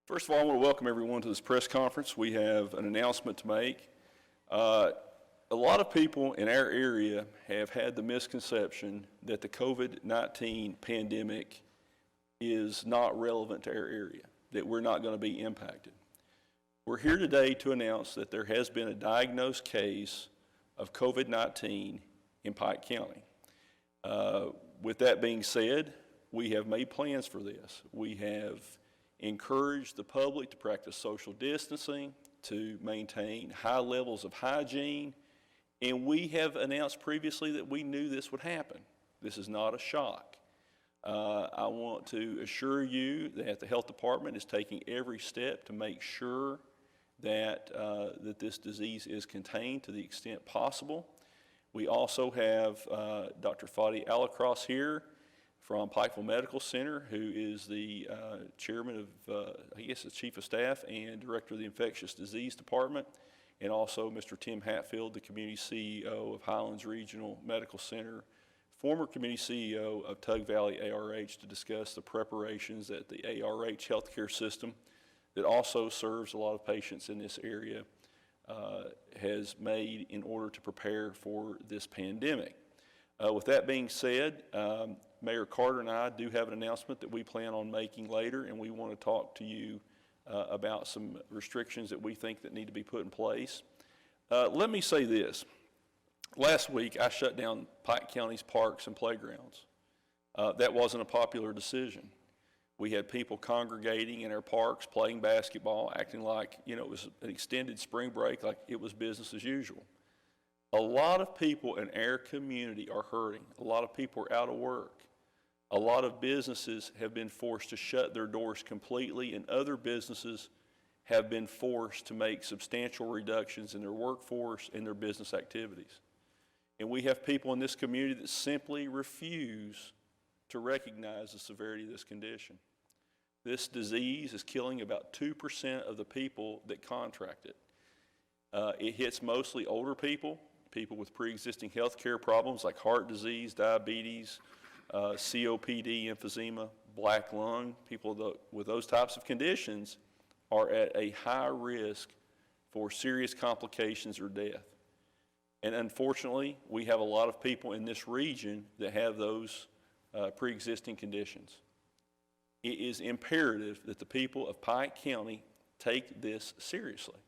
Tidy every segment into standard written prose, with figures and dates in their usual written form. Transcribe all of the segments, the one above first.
First of all, I want to welcome everyone to this press conference. We have an announcement to make. A lot of people in our area have had the misconception that the COVID-19 pandemic is not relevant to our area, that we're not going to be impacted. We're here today to announce that there has been a diagnosed case of COVID-19 in Pike County. With that being said, we have made plans for this. We have encouraged the public to practice social distancing, to maintain high levels of hygiene, and we have announced previously that we knew this would happen. This is not a shock. I want to assure you that the health department is taking every step to make sure that, that this disease is contained to the extent possible. We also have Dr. Fadi Alacross here from Pikeville Medical Center, who is the chairman of, I guess the chief of staff and director of the infectious disease department, and also Mr. Tim Hatfield, the community CEO of Highlands Regional Medical Center, former community CEO of Tug Valley ARH, to discuss the preparations that the ARH healthcare system that also serves a lot of patients in this area has made in order to prepare for this pandemic. With that being said, Mayor Carter and I do have an announcement that we plan on making later, and we want to talk to you about some restrictions that we think that need to be put in place. Let me say this. Last week, I shut down Pike County's parks and playgrounds. That wasn't a popular decision. We had people congregating in our parks, playing basketball, acting like, you know, it was an extended spring break, like it was business as usual. A lot of people in our community are hurting. A lot of people are out of work. A lot of businesses have been forced to shut their doors completely, and other businesses have been forced to make substantial reductions in their workforce and their business activities. And we have people in this community that simply refuse to recognize the severity of this condition. This disease is killing about 2% of the people that contract it. It hits mostly older people, people with pre-existing health care problems like heart disease, diabetes, COPD, emphysema, black lung. People with those types of conditions are at a high risk for serious complications or death. And unfortunately, we have a lot of people in this region that have those pre-existing conditions. It is imperative that the people of Pike County take this seriously.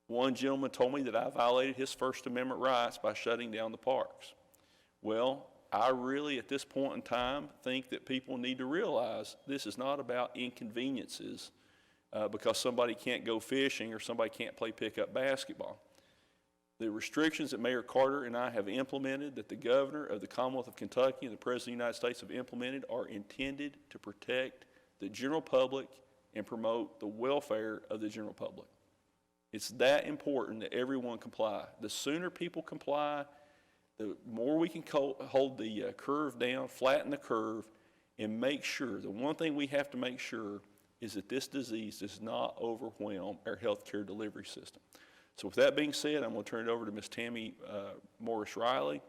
One gentleman told me that I violated his First Amendment rights by shutting down the parks. Well, I really, at this point in time, think that people need to realize this is not about inconveniences because somebody can't go fishing or somebody can't play pickup basketball. The restrictions that Mayor Carter and I have implemented, that the governor of the Commonwealth of Kentucky and the President of the United States have implemented, are intended to protect the general public and promote the welfare of the general public. It's that important that everyone comply. The sooner people comply, the more we can hold the curve down, flatten the curve, and make sure, the one thing we have to make sure is that this disease does not overwhelm our healthcare delivery system. So with that being said, I'm going to turn it over to Ms. Tammy Morris-Riley,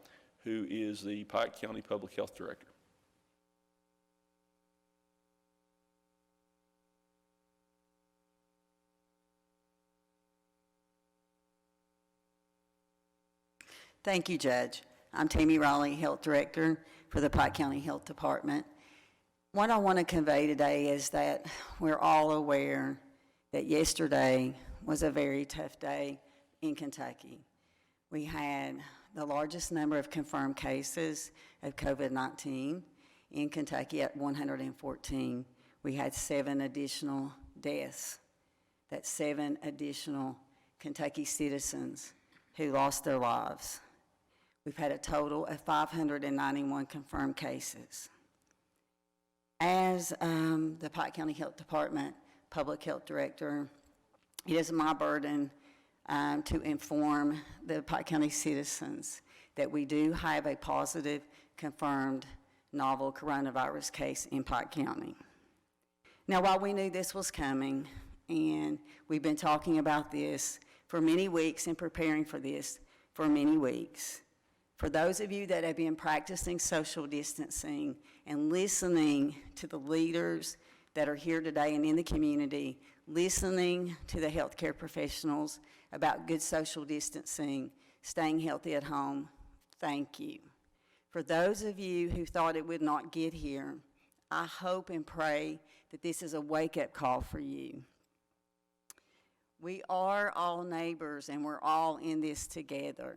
who is the Pike County Public Health Director. Thank you, Judge. I'm Tammy Riley, Health Director for the Pike County Health Department. What I want to convey today is that we're all aware that yesterday was a very tough day in Kentucky. We had the largest number of confirmed cases of COVID-19 in Kentucky at 114. We had 7 additional deaths. That's 7 additional Kentucky citizens who lost their lives. We've had a total of 591 confirmed cases. As the Pike County Health Department Public Health Director, it is my burden to inform the Pike County citizens that we do have a positive confirmed novel coronavirus case in Pike County. Now, while we knew this was coming, and we've been talking about this for many weeks and preparing for this for many weeks, for those of you that have been practicing social distancing and listening to the leaders that are here today and in the community, listening to the healthcare professionals about good social distancing, staying healthy at home, thank you. For those of you who thought it would not get here, I hope and pray that this is a wake-up call for you. We are all neighbors and we're all in this together.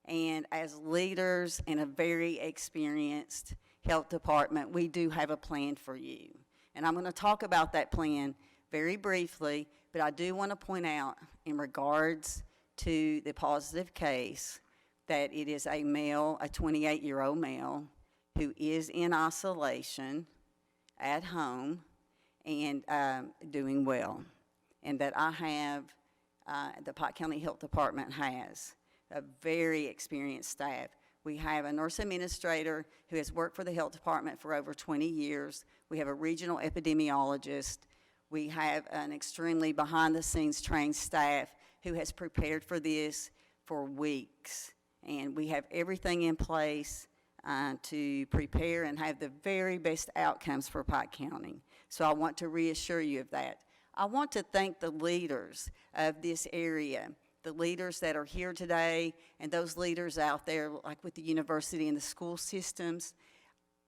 And as leaders in a very experienced health department, we do have a plan for you. And I'm going to talk about that plan very briefly, but I do want to point out in regards to the positive case that it is a male, a 28-year-old male, who is in isolation at home and doing well. And that I have, the Pike County Health Department has a very experienced staff. We have a nurse administrator who has worked for the health department for over 20 years. We have a regional epidemiologist. We have an extremely behind-the-scenes trained staff who has prepared for this for weeks. And we have everything in place to prepare and have the very best outcomes for Pike County. So I want to reassure you of that. I want to thank the leaders of this area, the leaders that are here today, and those leaders out there, like with the university and the school systems.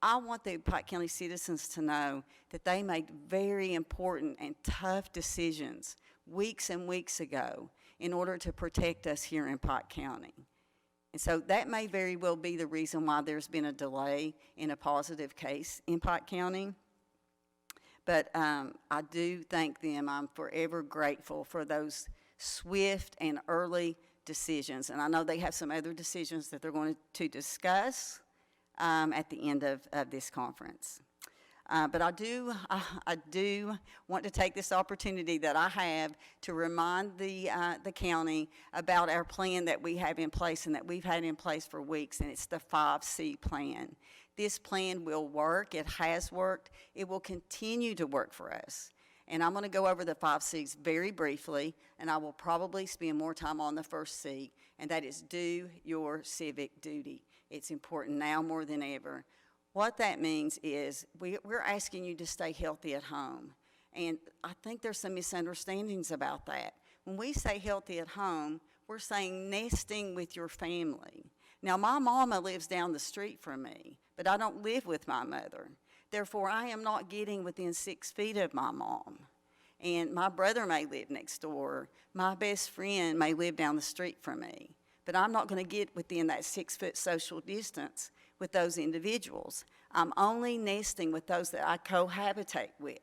I want the Pike County citizens to know that they made very important and tough decisions weeks and weeks ago in order to protect us here in Pike County. And so that may very well be the reason why there's been a delay in a positive case in Pike County. But I do thank them. I'm forever grateful for those swift and early decisions. And I know they have some other decisions that they're going to discuss at the end of this conference. But I do want to take this opportunity that I have to remind the county about our plan that we have in place and that we've had in place for weeks, and it's the 5C plan. This plan will work. It has worked. It will continue to work for us. And I'm going to go over the 5 C's very briefly, and I will probably spend more time on the first C, and that is do your civic duty. It's important now more than ever. What that means is we're asking you to stay healthy at home. And I think there's some misunderstandings about that. When we say healthy at home, we're saying nesting with your family. Now, my mama lives down the street from me, but I don't live with my mother. Therefore, I am not getting within 6 feet of my mom. And my brother may live next door. My best friend may live down the street from me. But I'm not going to get within that 6-foot social distance with those individuals. I'm only nesting with those that I cohabitate with.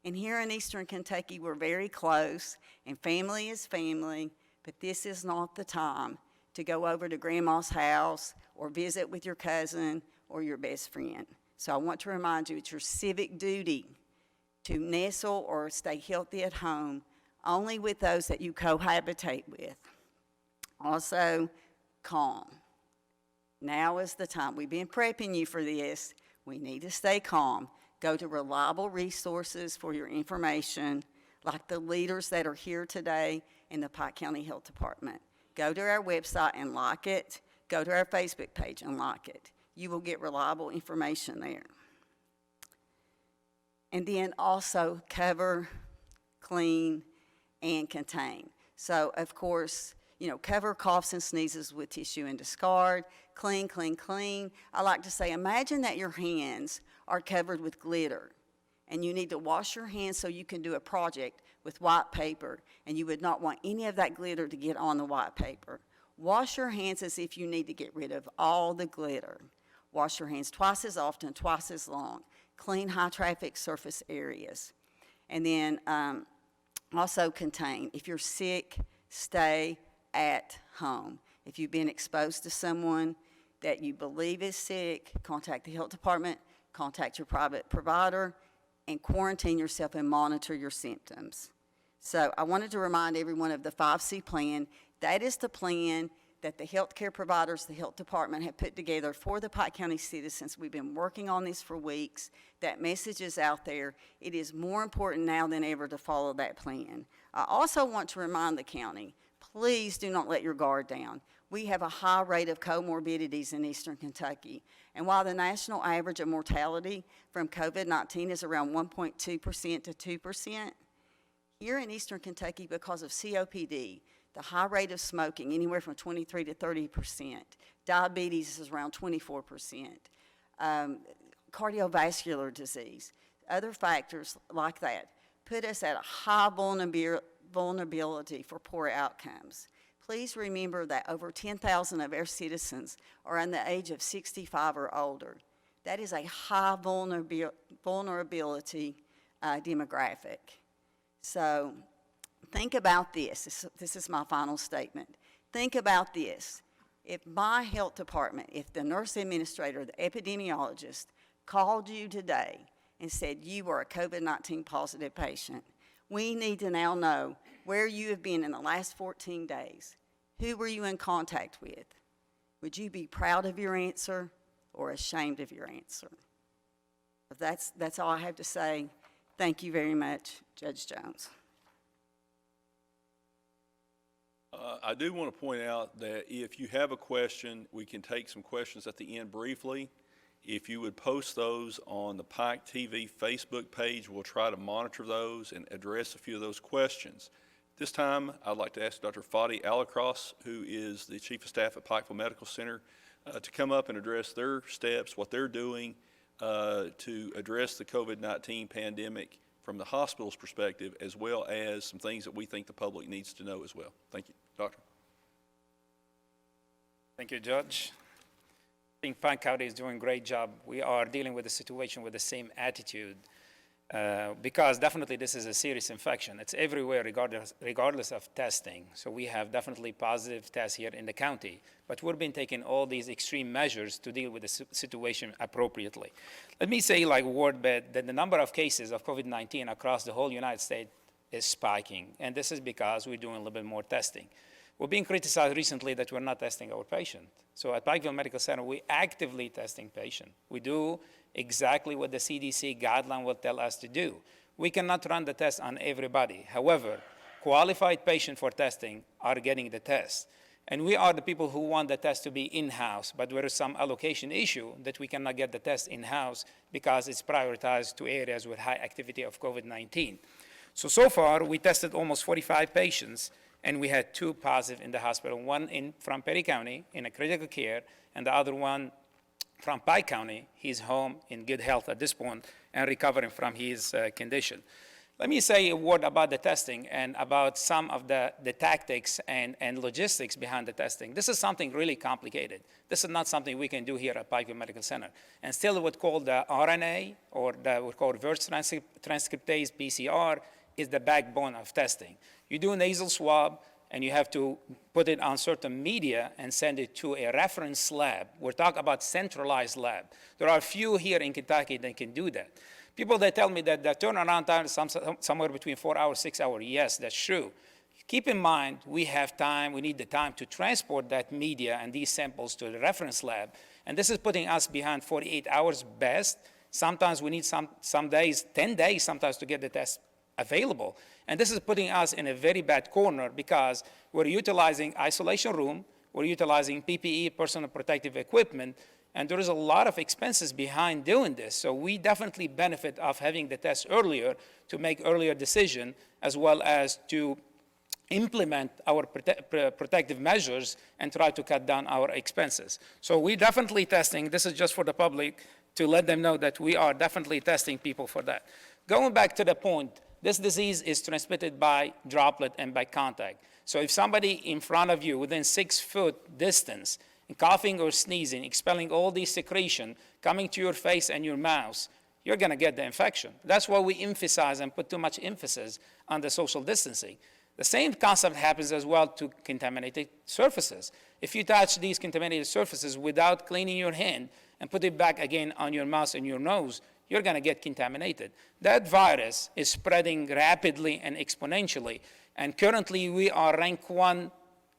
And here in Eastern Kentucky, we're very close, and family is family, but this is not the time to go over to grandma's house or visit with your cousin or your best friend. So I want to remind you, it's your civic duty to nestle or stay healthy at home only with those that you cohabitate with. Also, calm. Now is the time. We've been prepping you for this. We need to stay calm. Go to reliable resources for your information, like the leaders that are here today in the Pike County Health Department. Go to our website and like it. Go to our Facebook page and like it. You will get reliable information there. And then also cover, clean, and contain. So, of course, cover coughs and sneezes with tissue and discard. Clean, clean, clean. I like to say, imagine that your hands are covered with glitter, and you need to wash your hands so you can do a project with white paper, and you would not want any of that glitter to get on the white paper. Wash your hands as if you need to get rid of all the glitter. Wash your hands twice as often, twice as long. Clean high-traffic surface areas. And then also contain. If you're sick, stay at home. If you've been exposed to someone that you believe is sick, contact the health department, contact your private provider, and quarantine yourself and monitor your symptoms. So I wanted to remind everyone of the 5C plan. That is the plan that the healthcare providers, the health department have put together for the Pike County citizens. We've been working on this for weeks. That message is out there. It is more important now than ever to follow that plan. I also want to remind the county, please do not let your guard down. we have a high rate of comorbidities in Eastern Kentucky. And while the national average of mortality from COVID-19 is around 1.2% to 2%, here in Eastern Kentucky, because of COPD, the high rate of smoking, anywhere from 23 to 30%, diabetes is around 24%, cardiovascular disease, other factors like that, put us at a high vulnerability for poor outcomes. Please remember that over 10,000 of our citizens are in the age of 65 or older. That is a high vulnerability demographic. So think about this. This is my final statement. Think about this. If my health department, if the nurse administrator, the epidemiologist called you today and said you were a COVID-19 positive patient, we need to now know where you have been in the last 14 days. Who were you in contact with? Would you be proud of your answer or ashamed of your answer? That's all I have to say. Thank you very much, Judge Jones. I do want to point out that if you have a question, we can take some questions at the end briefly. If you would post those on the Pike TV Facebook page, we'll try to monitor those and address a few of those questions. This time, I'd like to ask Dr. Fadi Alacross, who is the Chief of Staff at Pikeville Medical Center, to come up and address their steps, what they're doing to address the COVID-19 pandemic from the hospital's perspective, as well as some things that we think the public needs to know as well. Thank you. Doctor. Thank you, Judge. I think Pike County is doing a great job. We are dealing with the situation with the same attitude because definitely this is a serious infection. It's everywhere regardless of testing. So we have definitely positive tests here in the county, but we've been taking all these extreme measures to deal with the situation appropriately. Let me say like word bit that the number of cases of COVID-19 across the whole United States is spiking, and this is because we're doing a little bit more testing. We're being criticized recently that we're not testing our patient. So at Pikeville Medical Center, we're actively testing patients. We do exactly what the CDC guideline will tell us to do. We cannot run the test on everybody. However, qualified patients for testing are getting the test. And we are the people who want the test to be in-house, but there is some allocation issue that we cannot get the test in-house because it's prioritized to areas with high activity of COVID-19. So far, we tested almost 45 patients, and we had 2 positive in the hospital, one from Perry County in a critical care, and the other one from Pike County. He's home in good health at this point and recovering from his condition. Let me say a word about the testing and about some of the tactics and logistics behind the testing. This is something really complicated. This is not something we can do here at Pikeville Medical Center. And still what's called the RNA, or what's called reverse transcriptase PCR, is the backbone of testing. You do a nasal swab, and you have to put it on certain media and send it to a reference lab. We're talking about centralized lab. There are few here in Kentucky that can do that. People that tell me that the turnaround time is somewhere between 4 hours, 6 hours. Yes, that's true. Keep in mind, we have time, we need the time to transport that media and these samples to the reference lab. And this is putting us behind 48 hours best. Sometimes we need some days, 10 days sometimes to get the test available. And this is putting us in a very bad corner because we're utilizing isolation room, we're utilizing PPE, personal protective equipment, and there is a lot of expenses behind doing this. So we definitely benefit of having the test earlier to make earlier decision, as well as to implement our protective measures and try to cut down our expenses. So we're definitely testing. This is just for the public to let them know that we are definitely testing people for that. Going back to the point, this disease is transmitted by droplet and by contact. So if somebody in front of you within 6 foot distance, coughing or sneezing, expelling all these secretion, coming to your face and your mouth, you're gonna get the infection. That's why we emphasize and put too much emphasis on the social distancing. The same concept happens as well to contaminated surfaces. If you touch these contaminated surfaces without cleaning your hand and put it back again on your mouth and your nose, you're gonna get contaminated. That virus is spreading rapidly and exponentially, and currently we are ranked 1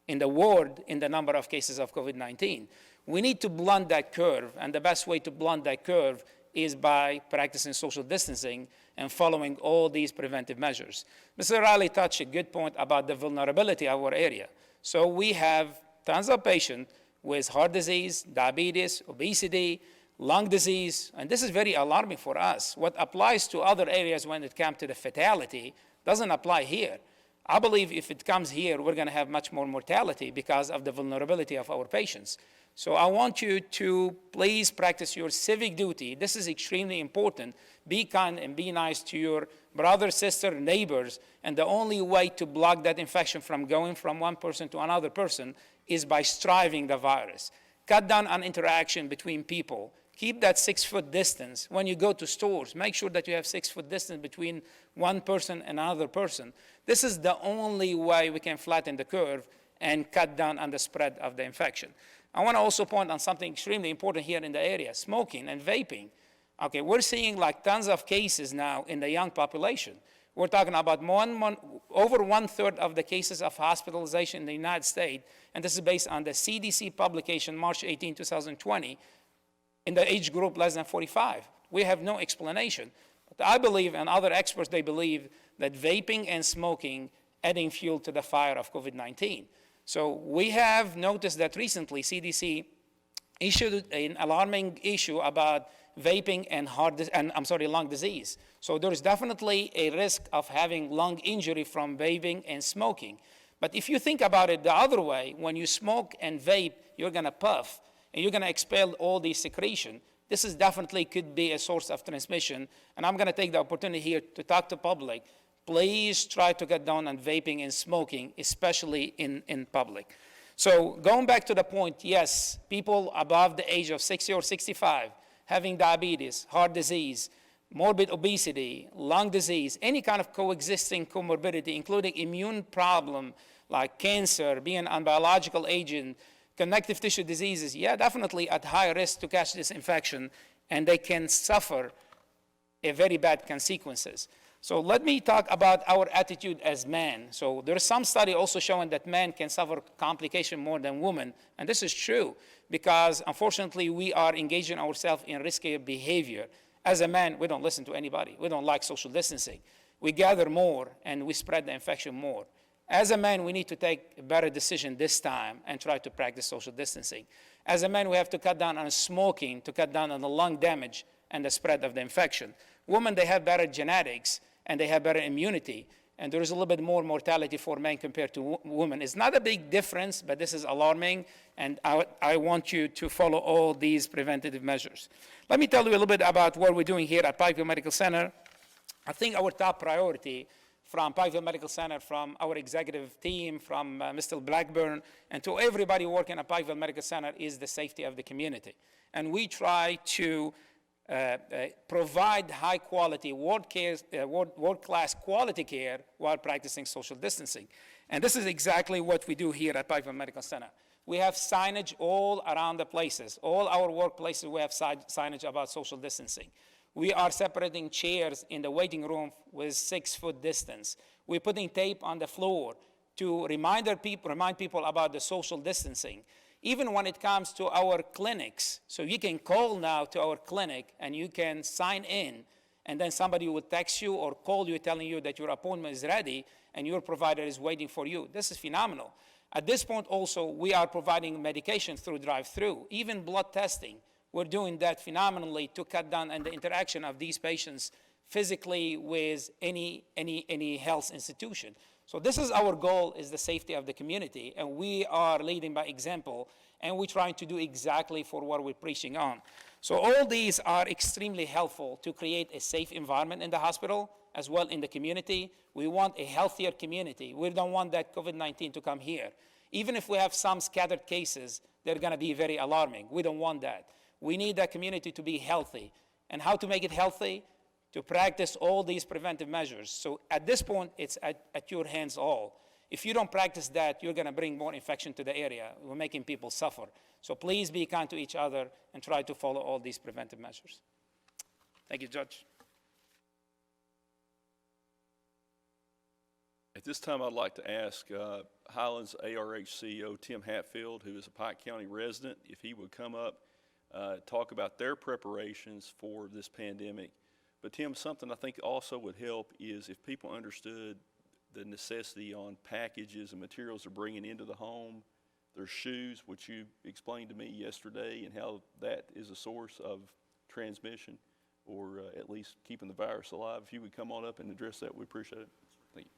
in the world in the number of cases of COVID-19. We need to blunt that curve, and the best way to blunt that curve is by practicing social distancing and following all these preventive measures. Mr. Riley touched a good point about the vulnerability of our area. So we have tons of patients with heart disease, diabetes, obesity, lung disease, and this is very alarming for us. What applies to other areas when it comes to the fatality doesn't apply here. I believe if it comes here, we're going to have much more mortality because of the vulnerability of our patients. So I want you to please practice your civic duty. This is extremely important. Be kind and be nice to your brother, sister, neighbors, and the only way to block that infection from going from one person to another person is by striving the virus. Cut down on interaction between people. Keep that 6-foot distance. When you go to stores, make sure that you have 6-foot distance between one person and another person. This is the only way we can flatten the curve and cut down on the spread of the infection. I want to also point on something extremely important here in the area, smoking and vaping. Okay, we're seeing like tons of cases now in the young population. We're talking about over 1/3 of the cases of hospitalization in the United States, and this is based on the CDC publication, March 18, 2020, in the age group less than 45. We have no explanation. But I believe, and other experts, they believe that vaping and smoking adding fuel to the fire of COVID-19. So we have noticed that recently CDC issued an alarming issue about vaping and lung disease. So there is definitely a risk of having lung injury from vaping and smoking. But if you think about it the other way, when you smoke and vape, you're going to puff, and you're going to expel all these secretion. This is definitely could be a source of transmission, and I'm going to take the opportunity here to talk to public. Please try to cut down on vaping and smoking, especially in public. So going back to the point, yes, people above the age of 60 or 65 having diabetes, heart disease, morbid obesity, lung disease, any kind of coexisting comorbidity, including immune problem like cancer, being on biological agent, connective tissue diseases, yeah, definitely at high risk to catch this infection, and they can suffer a very bad consequences. So let me talk about our attitude as men. So there's some study also showing that men can suffer complication more than women, and this is true because unfortunately we are engaging ourselves in riskier behavior. As a man, we don't listen to anybody. We don't like social distancing. We gather more and we spread the infection more. As a man, we need to take a better decision this time and try to practice social distancing. As a man, we have to cut down on smoking, to cut down on the lung damage and the spread of the infection. Women, they have better genetics and they have better immunity, and there is a little bit more mortality for men compared to women. It's not a big difference, but this is alarming, and I want you to follow all these preventative measures. Let me tell you a little bit about what we're doing here at Pikeville Medical Center. I think our top priority from Pikeville Medical Center, from our executive team, from Mr. Blackburn, and to everybody working at Pikeville Medical Center is the safety of the community. And we try to provide high quality, world-class quality care while practicing social distancing. And this is exactly what we do here at Pikeville Medical Center. We have signage all around the places. All our workplaces, we have signage about social distancing. We are separating chairs in the waiting room with 6-foot distance. We're putting tape on the floor to remind people about the social distancing. Even when it comes to our clinics, so you can call now to our clinic and you can sign in, and then somebody will text you or call you telling you that your appointment is ready and your provider is waiting for you. This is phenomenal. At this point also, we are providing medication through drive-through, even blood testing. We're doing that phenomenally to cut down on the interaction of these patients physically with any health institution. So this is our goal, is the safety of the community, and we are leading by example, and we're trying to do exactly for what we're preaching on. So all these are extremely helpful to create a safe environment in the hospital, as well in the community. We want a healthier community. We don't want that COVID-19 to come here. Even if we have some scattered cases, they're gonna be very alarming. We don't want that. We need that community to be healthy. And how to make it healthy? To practice all these preventive measures. So at this point, it's at your hands all. If you don't practice that, you're gonna bring more infection to the area. We're making people suffer. So please be kind to each other and try to follow all these preventive measures. Thank you, Judge. At this time, I'd like to ask Highlands ARH CEO Tim Hatfield, who is a Pike County resident, if he would come up, talk about their preparations for this pandemic. But Tim, something I think also would help is if people understood the necessity on packages and materials they're bringing into the home There's shoes, which you explained to me yesterday, and how that is a source of transmission, or at least keeping the virus alive. If you would come on up and address that, we appreciate it. Thank you.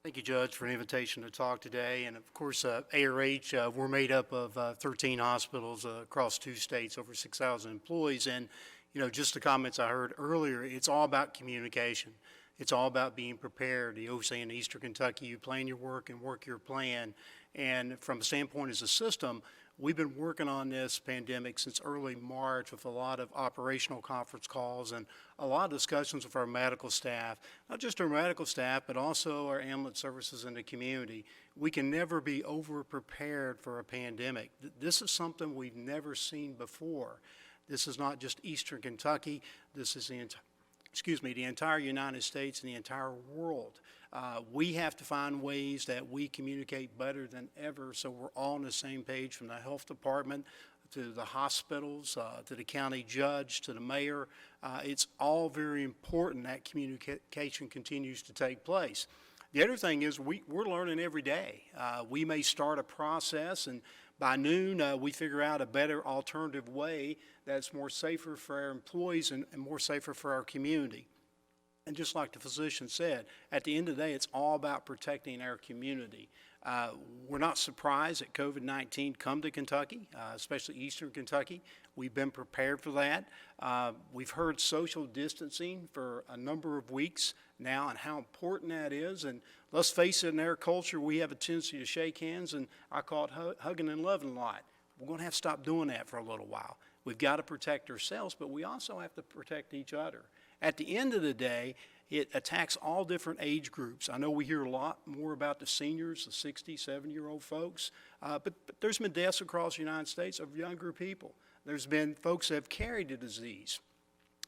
Thank you, Judge, for an invitation to talk today. And of course, ARH, we're made up of 13 hospitals across 2 states, over 6,000 employees. And, you know, just the comments I heard earlier, it's all about communication. It's all about being prepared. You always say in Eastern Kentucky, you plan your work and work your plan. And from a standpoint as a system, we've been working on this pandemic since early March with a lot of operational conference calls and a lot of discussions with our medical staff, not just our medical staff, but also our ambulance services in the community. We can never be over-prepared for a pandemic. This is something we've never seen before. This is not just Eastern Kentucky. This is the entire United States and the entire world. We have to find ways that we communicate better than ever so we're all on the same page, from the health department to the hospitals, to the county judge, to the mayor. It's all very important that communication continues to take place. The other thing is we're learning every day. We may start a process, and by noon we figure out a better alternative way that's more safer for our employees and more safer for our community. And just like the physician said, at the end of the day, it's all about protecting our community. We're not surprised that COVID-19 come to Kentucky, especially Eastern Kentucky. We've been prepared for that. We've heard social distancing for a number of weeks now and how important that is. And let's face it, in our culture, we have a tendency to shake hands, and I call it hugging and loving a lot. We're going to have to stop doing that for a little while. We've got to protect ourselves, but we also have to protect each other. At the end of the day, it attacks all different age groups. I know we hear a lot more about the seniors, the 60, 70-year-old folks, but there's been deaths across the United States of younger people. There's been folks that have carried the disease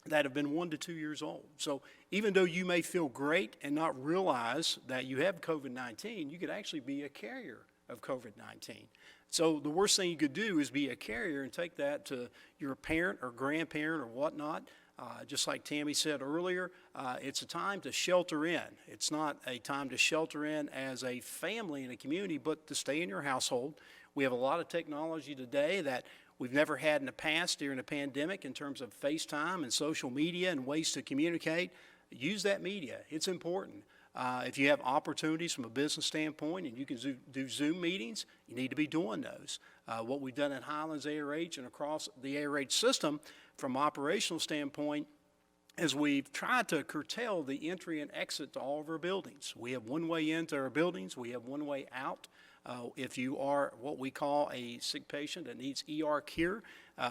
that have been 1 to 2 years old. So even though you may feel great and not realize that you have COVID-19, you could actually be a carrier of COVID-19. So the worst thing you could do is be a carrier and take that to your parent or grandparent or whatnot. Just like Tammy said earlier, it's a time to shelter in. It's not a time to shelter in as a family in a community, but to stay in your household. We have a lot of technology today that we've never had in the past during the pandemic in terms of FaceTime and social media and ways to communicate. Use that media. It's important. If you have opportunities from a business standpoint and you can do Zoom meetings, you need to be doing those. What we've done at Highlands ARH and across the ARH system from an operational standpoint is we've tried to curtail the entry and exit to all of our buildings. We have one way into our buildings. We have one way out. If you are what we call a sick patient that needs ER care,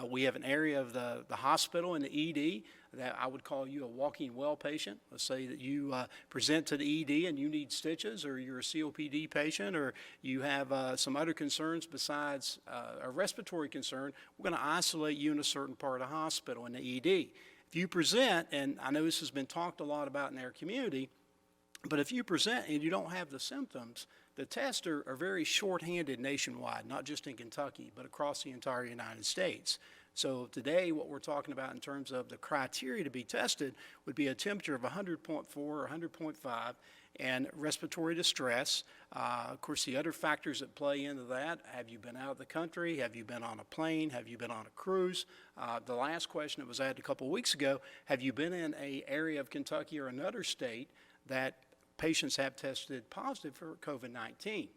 we have an area of the hospital and the ED that I would call you a walking well patient. Let's say that you present to the ED and you need stitches, or you're a COPD patient, or you have some other concerns besides a respiratory concern. We're going to isolate you in a certain part of the hospital in the ED. If you present, and I know this has been talked a lot about in our community, but if you present and you don't have the symptoms, the tests are very short-handed nationwide, not just in Kentucky, but across the entire United States. So today, what we're talking about in terms of the criteria to be tested would be a temperature of 100.4 or 100.5 and respiratory distress. Of course, the other factors that play into that: have you been out of the country? Have you been on a plane? Have you been on a cruise? The last question that was asked a couple of weeks ago: have you been in an area of Kentucky or another state that patients have tested positive for COVID-19?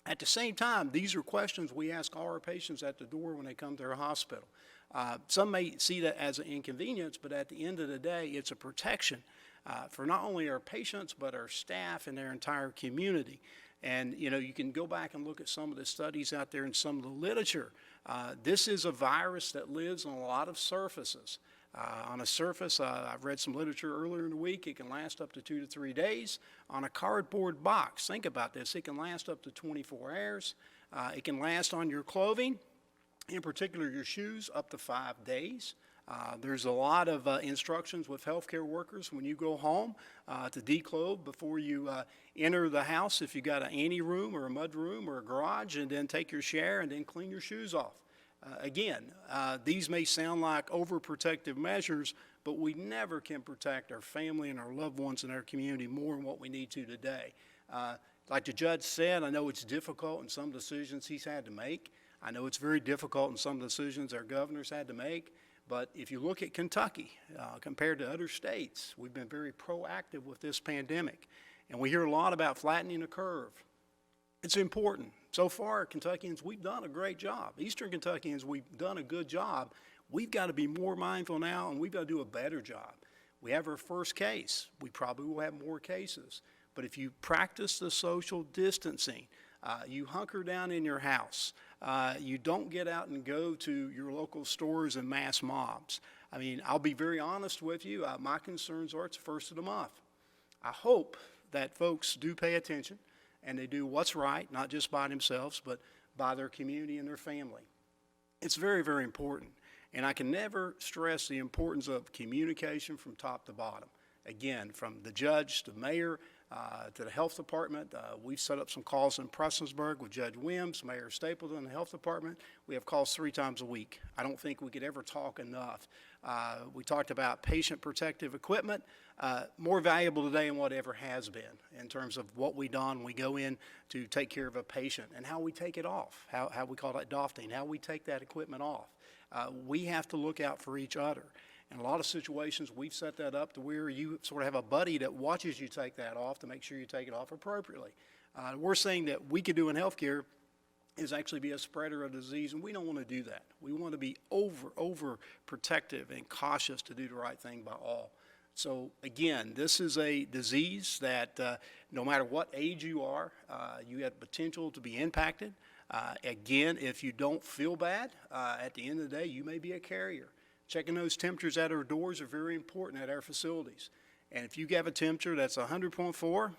At the same time, these are questions we ask all our patients at the door when they come to our hospital. Some may see that as an inconvenience, but at the end of the day, it's a protection for not only our patients, but our staff and their entire community. And, you know, you can go back and look at some of the studies out there and some of the literature. This is a virus that lives on a lot of surfaces. On a surface, I've read some literature earlier in the week, it can last up to 2 to 3 days. On a cardboard box, think about this, it can last up to 24 hours. It can last on your clothing, in particular your shoes, up to 5 days. There's a lot of instructions with healthcare workers when you go home to declothe before you enter the house, if you got an ante room or a mud room or a garage, and then take your shower and then clean your shoes off. Again, these may sound like overprotective measures, but we never can protect our family and our loved ones in our community more than what we need to today. Like the judge said, I know it's difficult in some decisions he's had to make. I know it's very difficult in some decisions our governor's had to make. But if you look at Kentucky, compared to other states, we've been very proactive with this pandemic. And we hear a lot about flattening the curve. It's important. So far, Kentuckians, we've done a great job. Eastern Kentuckians, we've done a good job. We've got to be more mindful now, and we've got to do a better job. We have our first case. We probably will have more cases. But if you practice the social distancing, you hunker down in your house, you don't get out and go to your local stores and mass mobs. I mean, I'll be very honest with you. My concerns are it's the first of the month. I hope that folks do pay attention and they do what's right, not just by themselves, but by their community and their family. It's very, very important. And I can never stress the importance of communication from top to bottom. Again, from the judge to mayor to the health department. We've set up some calls in Prestonsburg with Judge Wims, Mayor Stapleton, the health department. We have calls 3 times a week. I don't think we could ever talk enough. We talked about patient protective equipment, more valuable today than what ever has been in terms of what we done when we go in to take care of a patient and how we take it off, how we call that doffing, how we take that equipment off. We have to look out for each other. In a lot of situations, we've set that up to where you sort of have a buddy that watches you take that off to make sure you take it off appropriately. The worst thing that we could do in healthcare is actually be a spreader of disease, and we don't want to do that. We want to be over protective and cautious to do the right thing by all. So again, this is a disease that no matter what age you are, you have potential to be impacted. Again, if you don't feel bad, at the end of the day, you may be a carrier. Checking those temperatures at our doors are very important at our facilities. And if you have a temperature that's 100.4,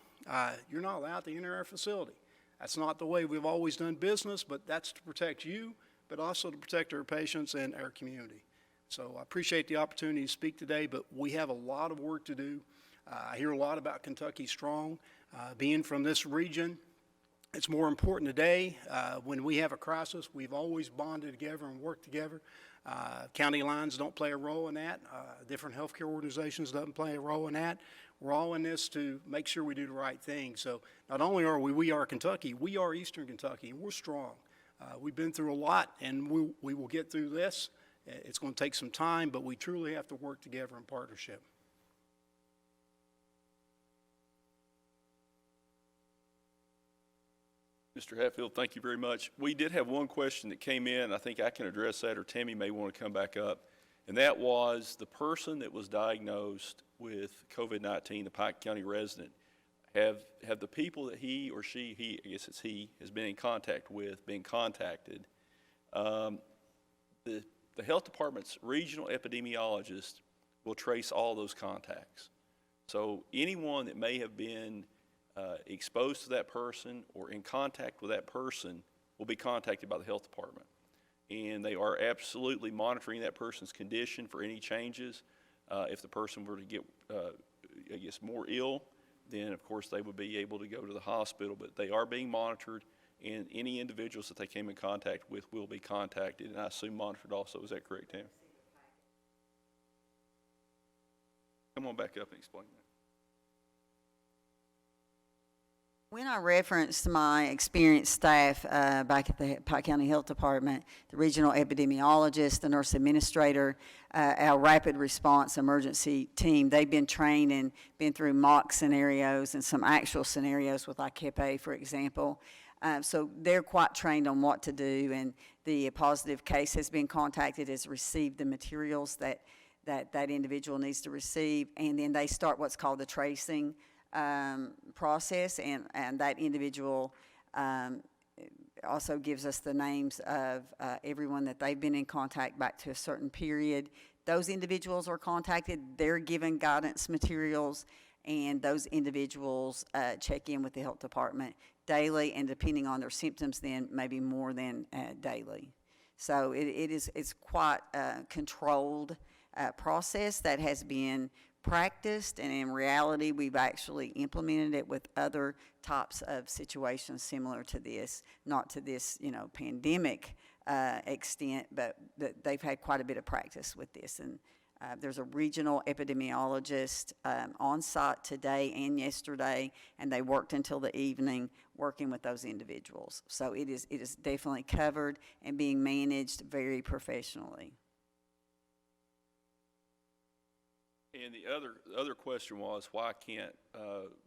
you're not allowed to enter our facility. That's not the way we've always done business, but that's to protect you, but also to protect our patients and our community. So I appreciate the opportunity to speak today, but we have a lot of work to do. I hear a lot about Kentucky Strong. Being from this region, it's more important today. When we have a crisis, we've always bonded together and worked together. County lines don't play a role in that. Different healthcare organizations don't play a role in that. We're all in this to make sure we do the right thing. So not only are we are Kentucky, we are Eastern Kentucky, and we're strong. We've been through a lot, and we will get through this. It's going to take some time, but we truly have to work together in partnership. Mr. Hatfield, thank you very much. We did have one question that came in. I think I can address that, or Tammy may want to come back up. And that was the person that was diagnosed with COVID-19, the Pike County resident, have the people that he or she, I guess it's he, has been in contact with, been contacted. The health department's regional epidemiologist will trace all those contacts. So anyone that may have been exposed to that person or in contact with that person will be contacted by the health department. And they are absolutely monitoring that person's condition for any changes. If the person were to get, I guess, more ill, then of course they would be able to go to the hospital, but they are being monitored, and any individuals that they came in contact with will be contacted, and I assume monitored also. Is that correct, Tam? Come on back up and explain that. When I referenced my experienced staff back at the Pike County Health Department, the regional epidemiologist, the nurse administrator, our rapid response emergency team, they've been trained and been through mock scenarios and some actual scenarios with ICEPA, for example. So they're quite trained on what to do, and the positive case has been contacted, has received the materials that individual needs to receive, and then they start what's called the tracing process, and that individual also gives us the names of everyone that they've been in contact back to a certain period. Those individuals are contacted, they're given guidance materials, and those individuals check in with the health department daily, and depending on their symptoms, then maybe more than daily. So it's quite a controlled process that has been practiced, and in reality, we've actually implemented it with other types of situations similar to this, not to this, pandemic extent, but they've had quite a bit of practice with this, and There's a regional epidemiologist on site today and yesterday, and they worked until the evening working with those individuals. So it is definitely covered and being managed very professionally. And the other question was, why can't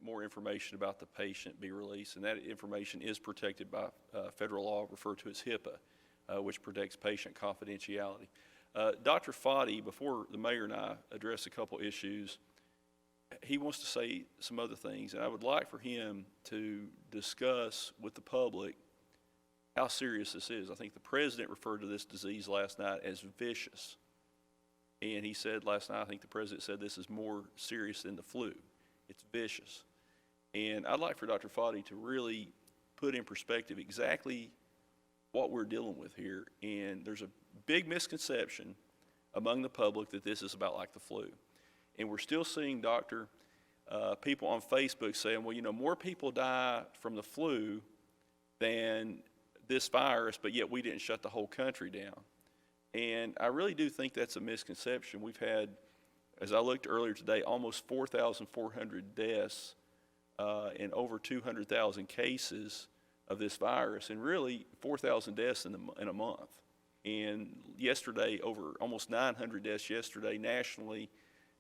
more information about the patient be released? And that information is protected by federal law referred to as HIPAA, which protects patient confidentiality. Dr. Foddy, before the mayor and I address a couple issues, he wants to say some other things, and I would like for him to discuss with the public how serious this is. I think the president referred to this disease last night as vicious. And he said last night, I think the president said this is more serious than the flu. It's vicious. And I'd like for Dr. Foddy to really put in perspective exactly what we're dealing with here. And there's a big misconception among the public that this is about like the flu. And we're still seeing, Doctor, people on Facebook saying, well, you know, more people die from the flu than this virus, but yet we didn't shut the whole country down. And I really do think that's a misconception. We've had, as I looked earlier today, almost 4,400 deaths and over 200,000 cases of this virus, and really 4,000 deaths in a month. And yesterday, over almost 900 deaths yesterday nationally,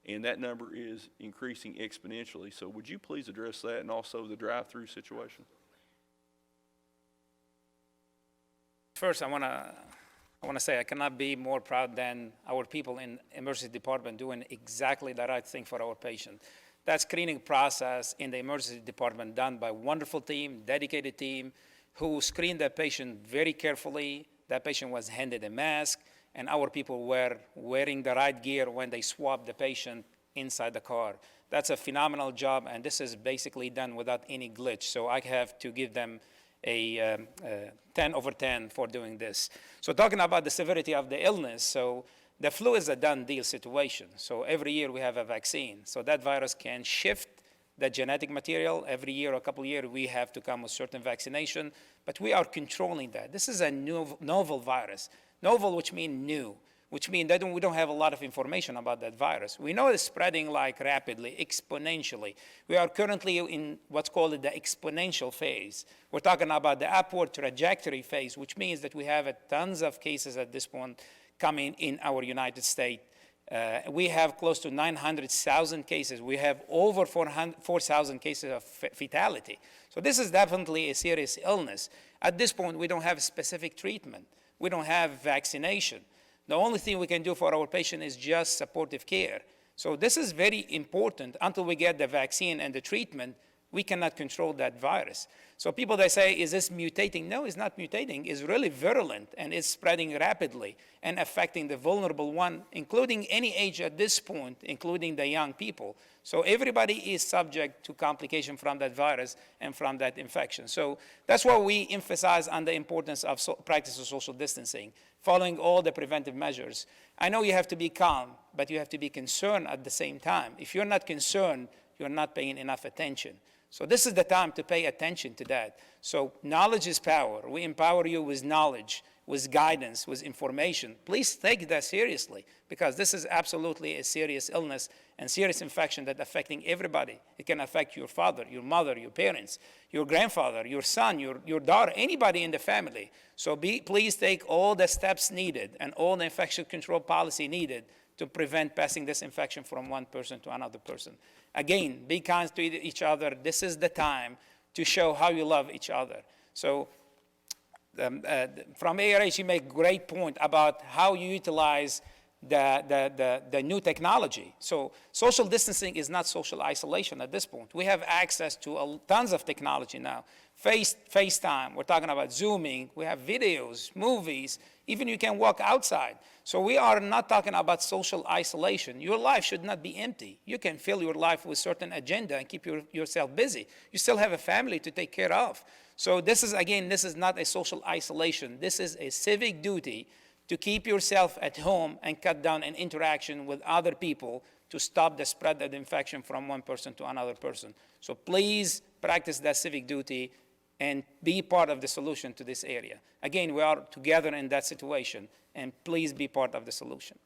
and that number is increasing exponentially. So would you please address that, and also the drive-through situation? First, I want to say I cannot be more proud than our people in emergency department doing exactly the right thing for our patient. That screening process in the emergency department done by a wonderful team, dedicated team, who screened that patient very carefully. That patient was handed a mask, and our people were wearing the right gear when they swabbed the patient inside the car. That's a phenomenal job, and this is basically done without any glitch. So I have to give them a 10 over 10 for doing this. So talking about the severity of the illness, so the flu is a done deal situation. So every year we have a vaccine. So that virus can shift the genetic material. Every year or a couple of years we have to come with certain vaccination, but we are controlling that. This is a novel virus. Novel, which means new, which means that we don't have a lot of information about that virus. We know it's spreading like rapidly, exponentially. We are currently in what's called the exponential phase. We're talking about the upward trajectory phase, which means that we have tons of cases at this point coming in our United States. We have close to 900,000 cases. We have over 4,000 cases of fatality. So this is definitely a serious illness. At this point, we don't have specific treatment. We don't have vaccination. The only thing we can do for our patient is just supportive care. So this is very important. Until we get the vaccine and the treatment, we cannot control that virus. So people, they say, is this mutating? No, it's not mutating. It's really virulent, and it's spreading rapidly and affecting the vulnerable one, including any age at this point, including the young people. So everybody is subject to complication from that virus and from that infection. So that's why we emphasize on the importance of practice of social distancing, following all the preventive measures. I know you have to be calm, but you have to be concerned at the same time. If you're not concerned, you're not paying enough attention. So this is the time to pay attention to that. So knowledge is power. We empower you with knowledge, with guidance, with information. Please take that seriously, because this is absolutely a serious illness and serious infection that's affecting everybody. It can affect your father, your mother, your parents, your grandfather, your son, your daughter, anybody in the family. So please take all the steps needed and all the infection control policy needed to prevent passing this infection from one person to another person. Again, be kind to each other. This is the time to show how you love each other. So from ARH, you make a great point about how you utilize the new technology. So social distancing is not social isolation at this point. We have access to tons of technology now. FaceTime, we're talking about Zooming, we have videos, movies, even you can walk outside. So we are not talking about social isolation. Your life should not be empty. You can fill your life with certain agenda and keep yourself busy. You still have a family to take care of. So this is, again, this is not a social isolation. This is a civic duty to keep yourself at home and cut down an interaction with other people to stop the spread of the infection from one person to another person. So please practice that civic duty and be part of the solution to this area. Again, we are together in that situation, and please be part of the solution.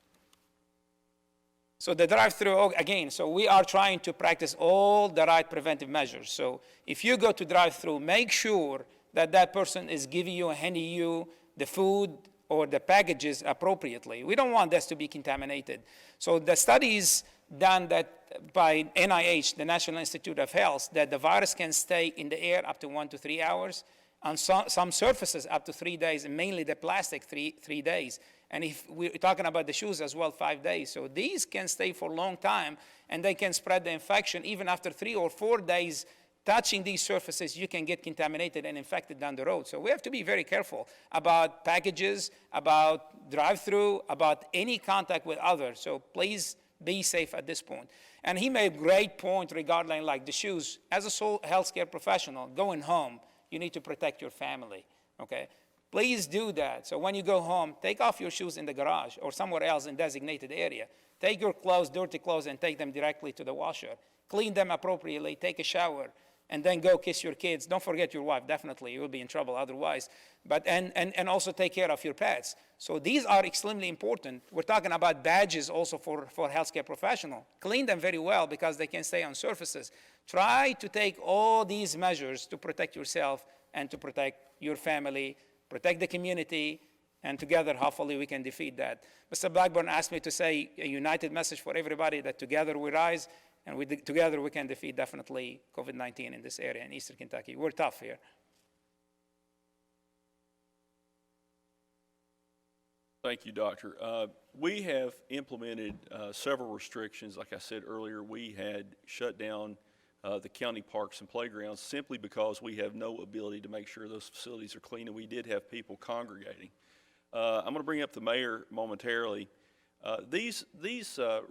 So the drive-through, again, so we are trying to practice all the right preventive measures. So if you go to drive-through, make sure that that person is giving you, handing you the food or the packages appropriately. We don't want this to be contaminated. So the studies done that by NIH, the National Institute of Health, that the virus can stay in the air up to 1 to 3 hours, on some surfaces up to 3 days, and mainly the plastic 3 days. And if we're talking about the shoes as well, 5 days. So these can stay for a long time, and they can spread the infection. Even after 3 or 4 days touching these surfaces, you can get contaminated and infected down the road. So we have to be very careful about packages, about drive-through, about any contact with others. So please be safe at this point. And he made a great point regarding like the shoes. As a healthcare professional, going home, you need to protect your family, okay? Please do that. So when you go home, take off your shoes in the garage or somewhere else in designated area. Take your clothes, dirty clothes, and take them directly to the washer. Clean them appropriately, take a shower, and then go kiss your kids. Don't forget your wife, definitely. You will be in trouble otherwise. But, and also take care of your pets. So these are extremely important. We're talking about badges also for healthcare professionals. Clean them very well because they can stay on surfaces. Try to take all these measures to protect yourself and to protect your family, protect the community, and together, hopefully, we can defeat that. Mr. Blackburn asked me to say a united message for everybody that together we rise, and together we can defeat definitely COVID-19 in this area in Eastern Kentucky. We're tough here. Thank you, Doctor. We have implemented several restrictions. Like I said earlier, we had shut down the county parks and playgrounds simply because we have no ability to make sure those facilities are clean, and we did have people congregating. I'm going to bring up the mayor momentarily. These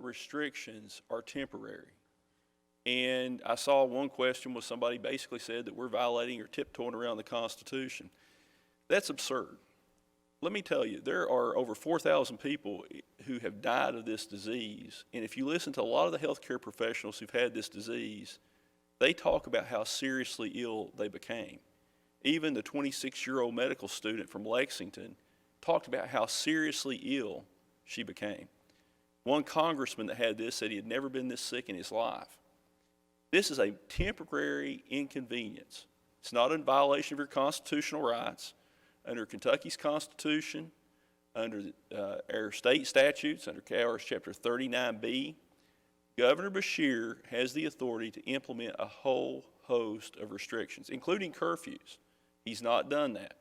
restrictions are temporary. And I saw one question where somebody basically said that we're violating or tiptoeing around the Constitution. That's absurd. Let me tell you, there are over 4,000 people who have died of this disease. And if you listen to a lot of the healthcare professionals who've had this disease, they talk about how seriously ill they became. Even the 26-year-old medical student from Lexington talked about how seriously ill she became. One congressman that had this said he had never been this sick in his life. This is a temporary inconvenience. It's not in violation of your constitutional rights. Under Kentucky's Constitution, under our state statutes, under KRS Chapter 39B, Governor Beshear has the authority to implement a whole host of restrictions, including curfews. He's not done that.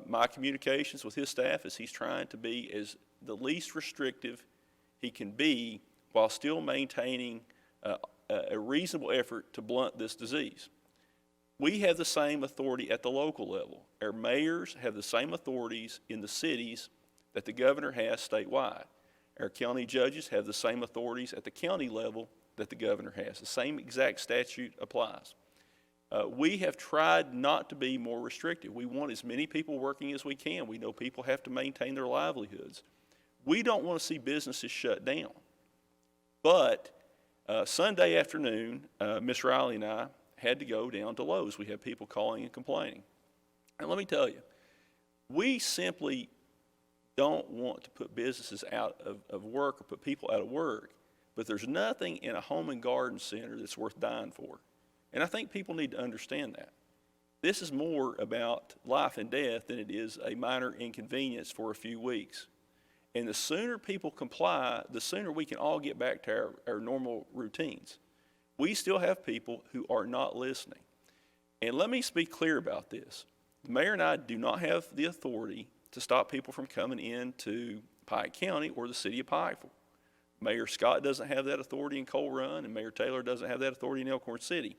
My communications with his staff is he's trying to be as the least restrictive he can be while still maintaining a reasonable effort to blunt this disease. We have the same authority at the local level. Our mayors have the same authorities in the cities that the governor has statewide. Our county judges have the same authorities at the county level that the governor has. The same exact statute applies. We have tried not to be more restrictive. We want as many people working as we can. We know people have to maintain their livelihoods. We don't want to see businesses shut down. But Sunday afternoon, Ms. Riley and I had to go down to Lowe's. We had people calling and complaining. And let me tell you, we simply don't want to put businesses out of work or put people out of work, but there's nothing in a home and garden center that's worth dying for. And I think people need to understand that. This is more about life and death than it is a minor inconvenience for a few weeks. And the sooner people comply, the sooner we can all get back to our normal routines. We still have people who are not listening. And let me be clear about this. The mayor and I do not have the authority to stop people from coming into Pike County or the city of Pikeville. Mayor Scott doesn't have that authority in Coal Run, and Mayor Taylor doesn't have that authority in Elkhorn City.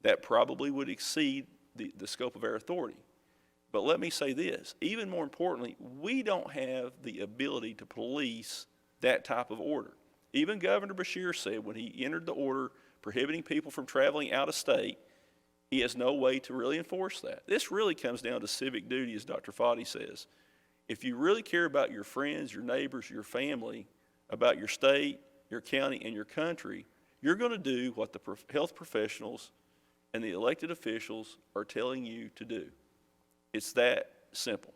That probably would exceed the scope of our authority. But let me say this, even more importantly, we don't have the ability to police that type of order. Even Governor Beshear said when he entered the order prohibiting people from traveling out of state, he has no way to really enforce that. This really comes down to civic duty, as Dr. Foddy says. If you really care about your friends, your neighbors, your family, about your state, your county, and your country, you're going to do what the health professionals and the elected officials are telling you to do. It's that simple.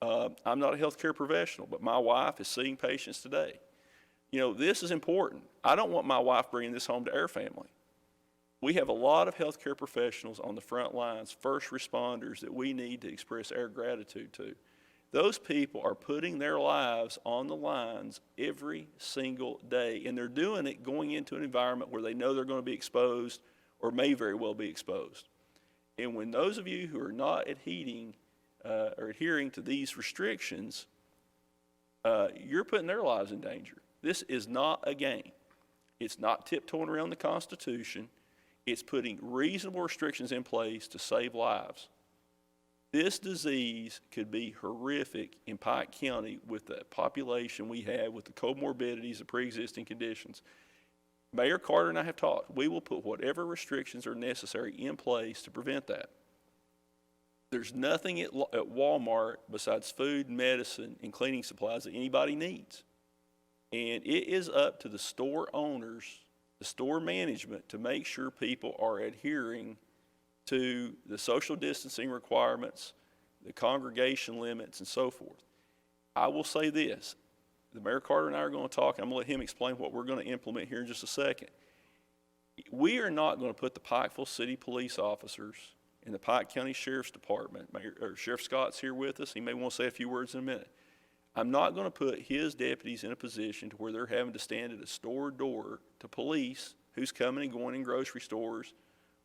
I'm not a healthcare professional, but my wife is seeing patients today. You know, this is important. I don't want my wife bringing this home to our family. We have a lot of healthcare professionals on the front lines, first responders, that we need to express our gratitude to. Those people are putting their lives on the lines every single day, and they're doing it going into an environment where they know they're going to be exposed or may very well be exposed. And when those of you who are not adhering to these restrictions, you're putting their lives in danger. This is not a game. It's not tiptoeing around the Constitution. It's putting reasonable restrictions in place to save lives. This disease could be horrific in Pike County with the population we have, with the comorbidities, the pre-existing conditions. Mayor Carter and I have talked. We will put whatever restrictions are necessary in place to prevent that. There's nothing at Walmart besides food, medicine, and cleaning supplies that anybody needs. And it is up to the store owners, the store management, to make sure people are adhering to the social distancing requirements, the congregation limits, and so forth. I will say this. The Mayor Carter and I are going to talk. I'm going to let him explain what we're going to implement here in just a second. We are not going to put the Pikeville City Police officers in the Pike County Sheriff's Department. Sheriff Scott's here with us. He may want to say a few words in a minute. I'm not going to put his deputies in a position to where they're having to stand at a store door to police who's coming and going in grocery stores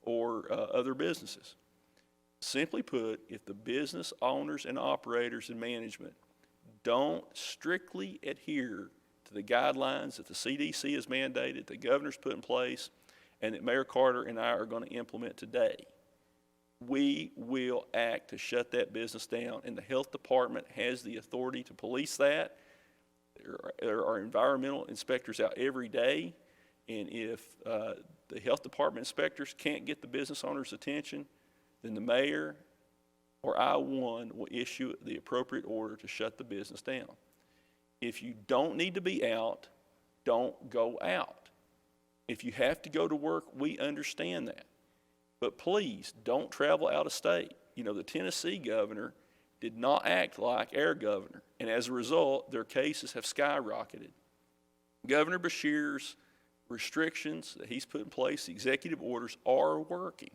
or other businesses. Simply put, if the business owners and operators and management don't strictly adhere to the guidelines that the CDC has mandated, the governor's put in place, and that Mayor Carter and I are going to implement today, we will act to shut that business down, and the health department has the authority to police that. There are environmental inspectors out every day, and if the health department inspectors can't get the business owner's attention, then the mayor or I-1 will issue the appropriate order to shut the business down. If you don't need to be out, don't go out. If you have to go to work, we understand that. But please, don't travel out of state. You know, the Tennessee governor did not act like our governor, and as a result, their cases have skyrocketed. Governor Beshear's restrictions that he's put in place, the executive orders, are working.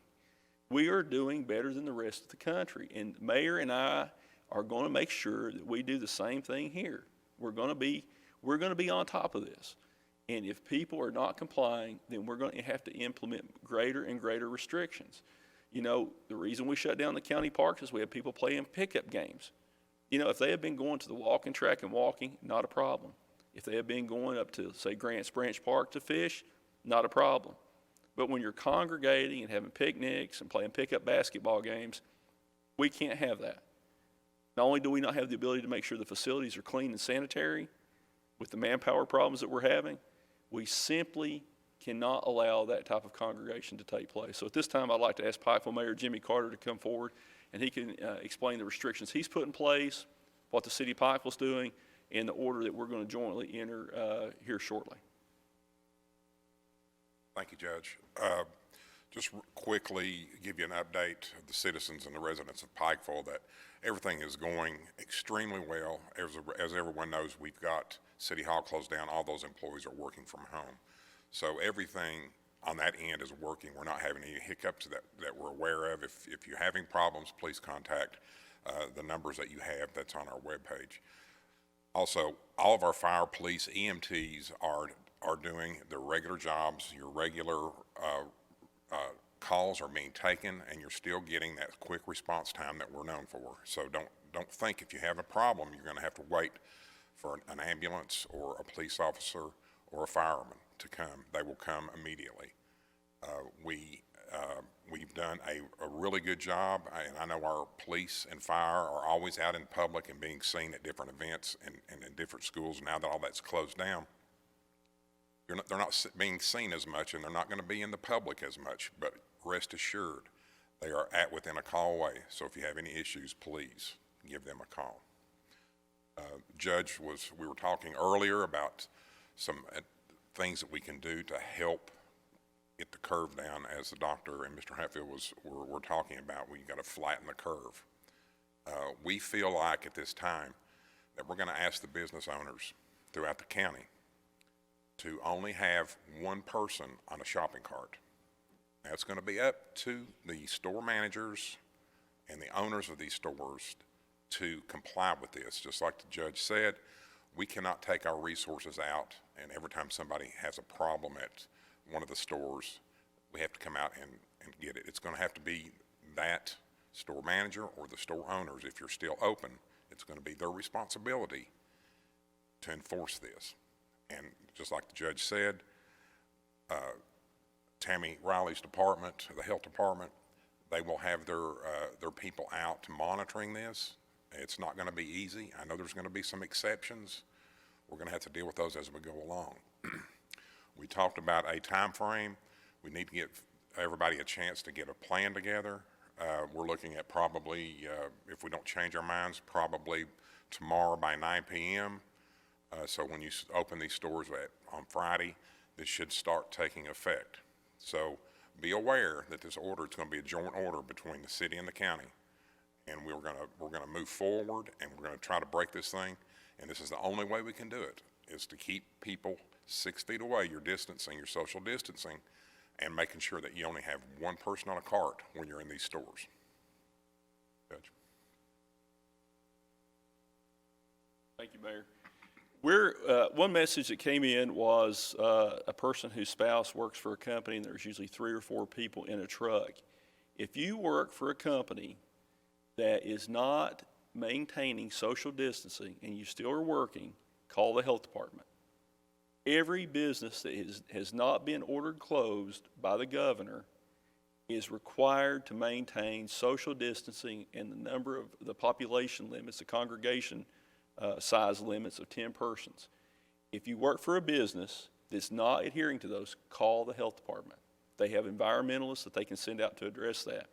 We are doing better than the rest of the country, and the mayor and I are going to make sure that we do the same thing here. We're going to be on top of this. And if people are not complying, then we're going to have to implement greater and greater restrictions. You know, the reason we shut down the county parks is we have people playing pickup games. You know, if they had been going to the walking track and walking, not a problem. If they had been going up to, say, Grants Branch Park to fish, not a problem. But when you're congregating and having picnics and playing pickup basketball games, we can't have that. Not only do we not have the ability to make sure the facilities are clean and sanitary with the manpower problems that we're having, we simply cannot allow that type of congregation to take place. So at this time, I'd like to ask Pikeville Mayor Jimmy Carter to come forward, and he can explain the restrictions he's put in place, what the city of Pikeville's doing, and the order that we're going to jointly enter here shortly. Thank you, Judge. Just quickly give you an update of the citizens and the residents of Pikeville that everything is going extremely well. As everyone knows, we've got City Hall closed down. All those employees are working from home. So everything on that end is working. We're not having any hiccups that we're aware of. If you're having problems, please contact the numbers that you have that's on our webpage. Also, all of our fire, police, EMTs are doing their regular jobs. Your regular calls are being taken, and you're still getting that quick response time that we're known for. So don't think if you have a problem, you're going to have to wait for an ambulance or a police officer or a fireman to come. They will come immediately. We've done a really good job, and I know our police and fire are always out in public and being seen at different events and in different schools. Now that all that's closed down, they're not being seen as much, and they're not going to be in the public as much, but rest assured, they are within a call away. So if you have any issues, please give them a call. Judge, we were talking earlier about some things that we can do to help get the curve down, as the doctor and Mr. Hatfield were talking about. We got to flatten the curve. We feel like at this time that we're going to ask the business owners throughout the county to only have one person on a shopping cart. Now, it's going to be up to the store managers and the owners of these stores to comply with this. Just like the judge said, we cannot take our resources out, and every time somebody has a problem at one of the stores, we have to come out and get it. It's going to have to be that store manager or the store owners. If you're still open, it's going to be their responsibility to enforce this. And just like the judge said, Tammy Riley's department, the health department, they will have their people out monitoring this. It's not going to be easy. I know there's going to be some exceptions. We're going to have to deal with those as we go along. We talked about a time frame. We need to give everybody a chance to get a plan together. We're looking at probably, if we don't change our minds, probably tomorrow by 9 p.m. So when you open these stores on Friday, this should start taking effect. So be aware that this order is going to be a joint order between the city and the county, and we're going to move forward, and we're going to try to break this thing. And this is the only way we can do it, is to keep people 6 feet away, your distancing, your social distancing, and making sure that you only have one person on a cart when you're in these stores. Judge. Thank you, Mayor. One message that came in was a person whose spouse works for a company, and there's usually 3 or 4 people in a truck. If you work for a company that is not maintaining social distancing and you still are working, call the health department. Every business that has not been ordered closed by the governor is required to maintain social distancing and the number of the population limits, the congregation size limits of 10 persons. If you work for a business that's not adhering to those, call the health department. They have environmentalists that they can send out to address that.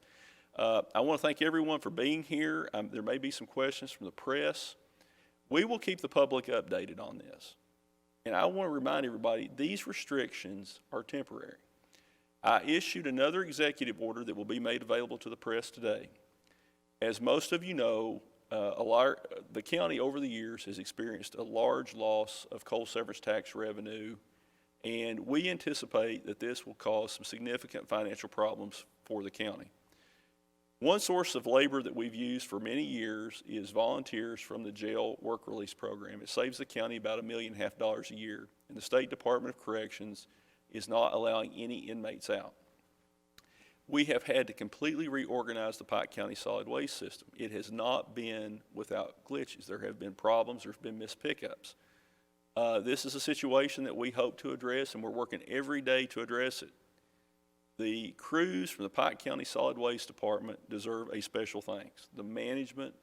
I want to thank everyone for being here. There may be some questions from the press. We will keep the public updated on this. And I want to remind everybody, these restrictions are temporary. I issued another executive order that will be made available to the press today. As most of you know, the county over the years has experienced a large loss of coal severance tax revenue, and we anticipate that this will cause some significant financial problems for the county. One source of labor that we've used for many years is volunteers from the jail work release program. It saves the county about $1.5 million a year, and the State Department of Corrections is not allowing any inmates out. We have had to completely reorganize the Pike County solid waste system. It has not been without glitches. There have been problems, there's been missed pickups. This is a situation that we hope to address, and we're working every day to address it. The crews from the Pike County Solid Waste Department deserve a special thanks. The management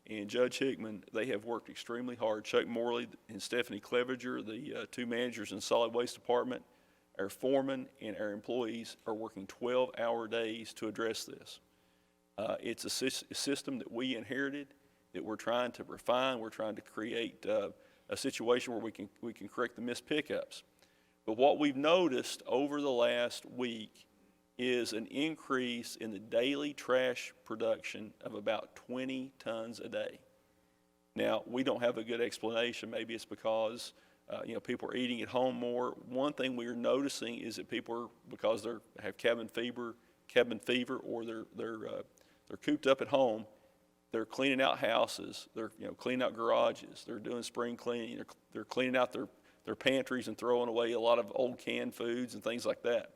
and Judge Hickman, they have worked extremely hard. Chuck Morley and Stephanie Clevenger, the 2 managers in the Solid Waste Department, our foreman and our employees are working 12-hour days to address this. It's a system that we inherited, that we're trying to refine. We're trying to create a situation where we can correct the missed pickups. But what we've noticed over the last week is an increase in the daily trash production of about 20 tons a day. Now, we don't have a good explanation. Maybe it's because people are eating at home more. One thing we are noticing is that people are, because they have cabin fever, or they're cooped up at home, they're cleaning out houses, they're cleaning out garages, they're doing spring cleaning, they're cleaning out their pantries and throwing away a lot of old canned foods and things like that.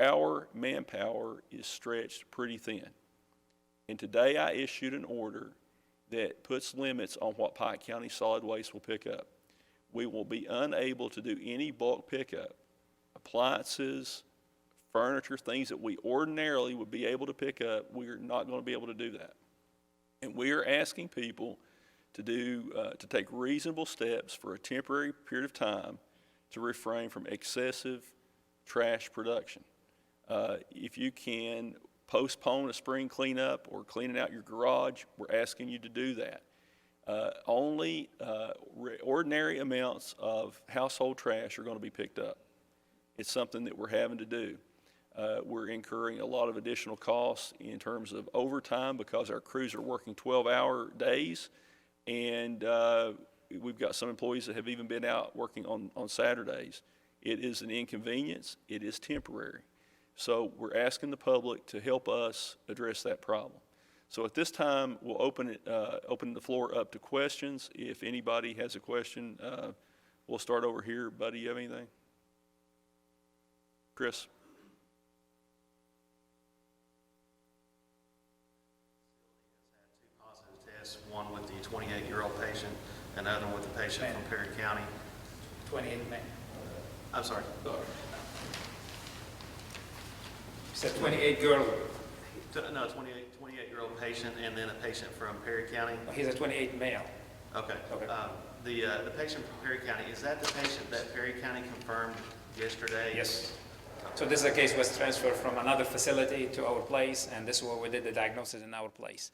Our manpower is stretched pretty thin. And today I issued an order that puts limits on what Pike County Solid Waste will pick up. We will be unable to do any bulk pickup. Appliances, furniture, things that we ordinarily would be able to pick up, we are not going to be able to do that. And we are asking people to take reasonable steps for a temporary period of time to refrain from excessive trash production. If you can postpone a spring cleanup or cleaning out your garage, we're asking you to do that. Only ordinary amounts of household trash are going to be picked up. It's something that we're having to do. We're incurring a lot of additional costs in terms of overtime because our crews are working 12-hour days, and we've got some employees that have even been out working on Saturdays. It is an inconvenience. It is temporary. So we're asking the public to help us address that problem. So at this time, we'll open the floor up to questions. If anybody has a question, we'll start over here. Buddy, you have anything? Chris? Positive tests, one with the 28-year-old patient, another with the patient from Perry County. 28 men. I'm sorry. It's a 28 girl. No, 28-year-old patient, and then a patient from Perry County. He's a 28 male. Okay. Okay. The patient from Perry County, is that the patient that Perry County confirmed yesterday? Yes. So this is a case was transferred from another facility to our place, and this is where we did the diagnosis in our place.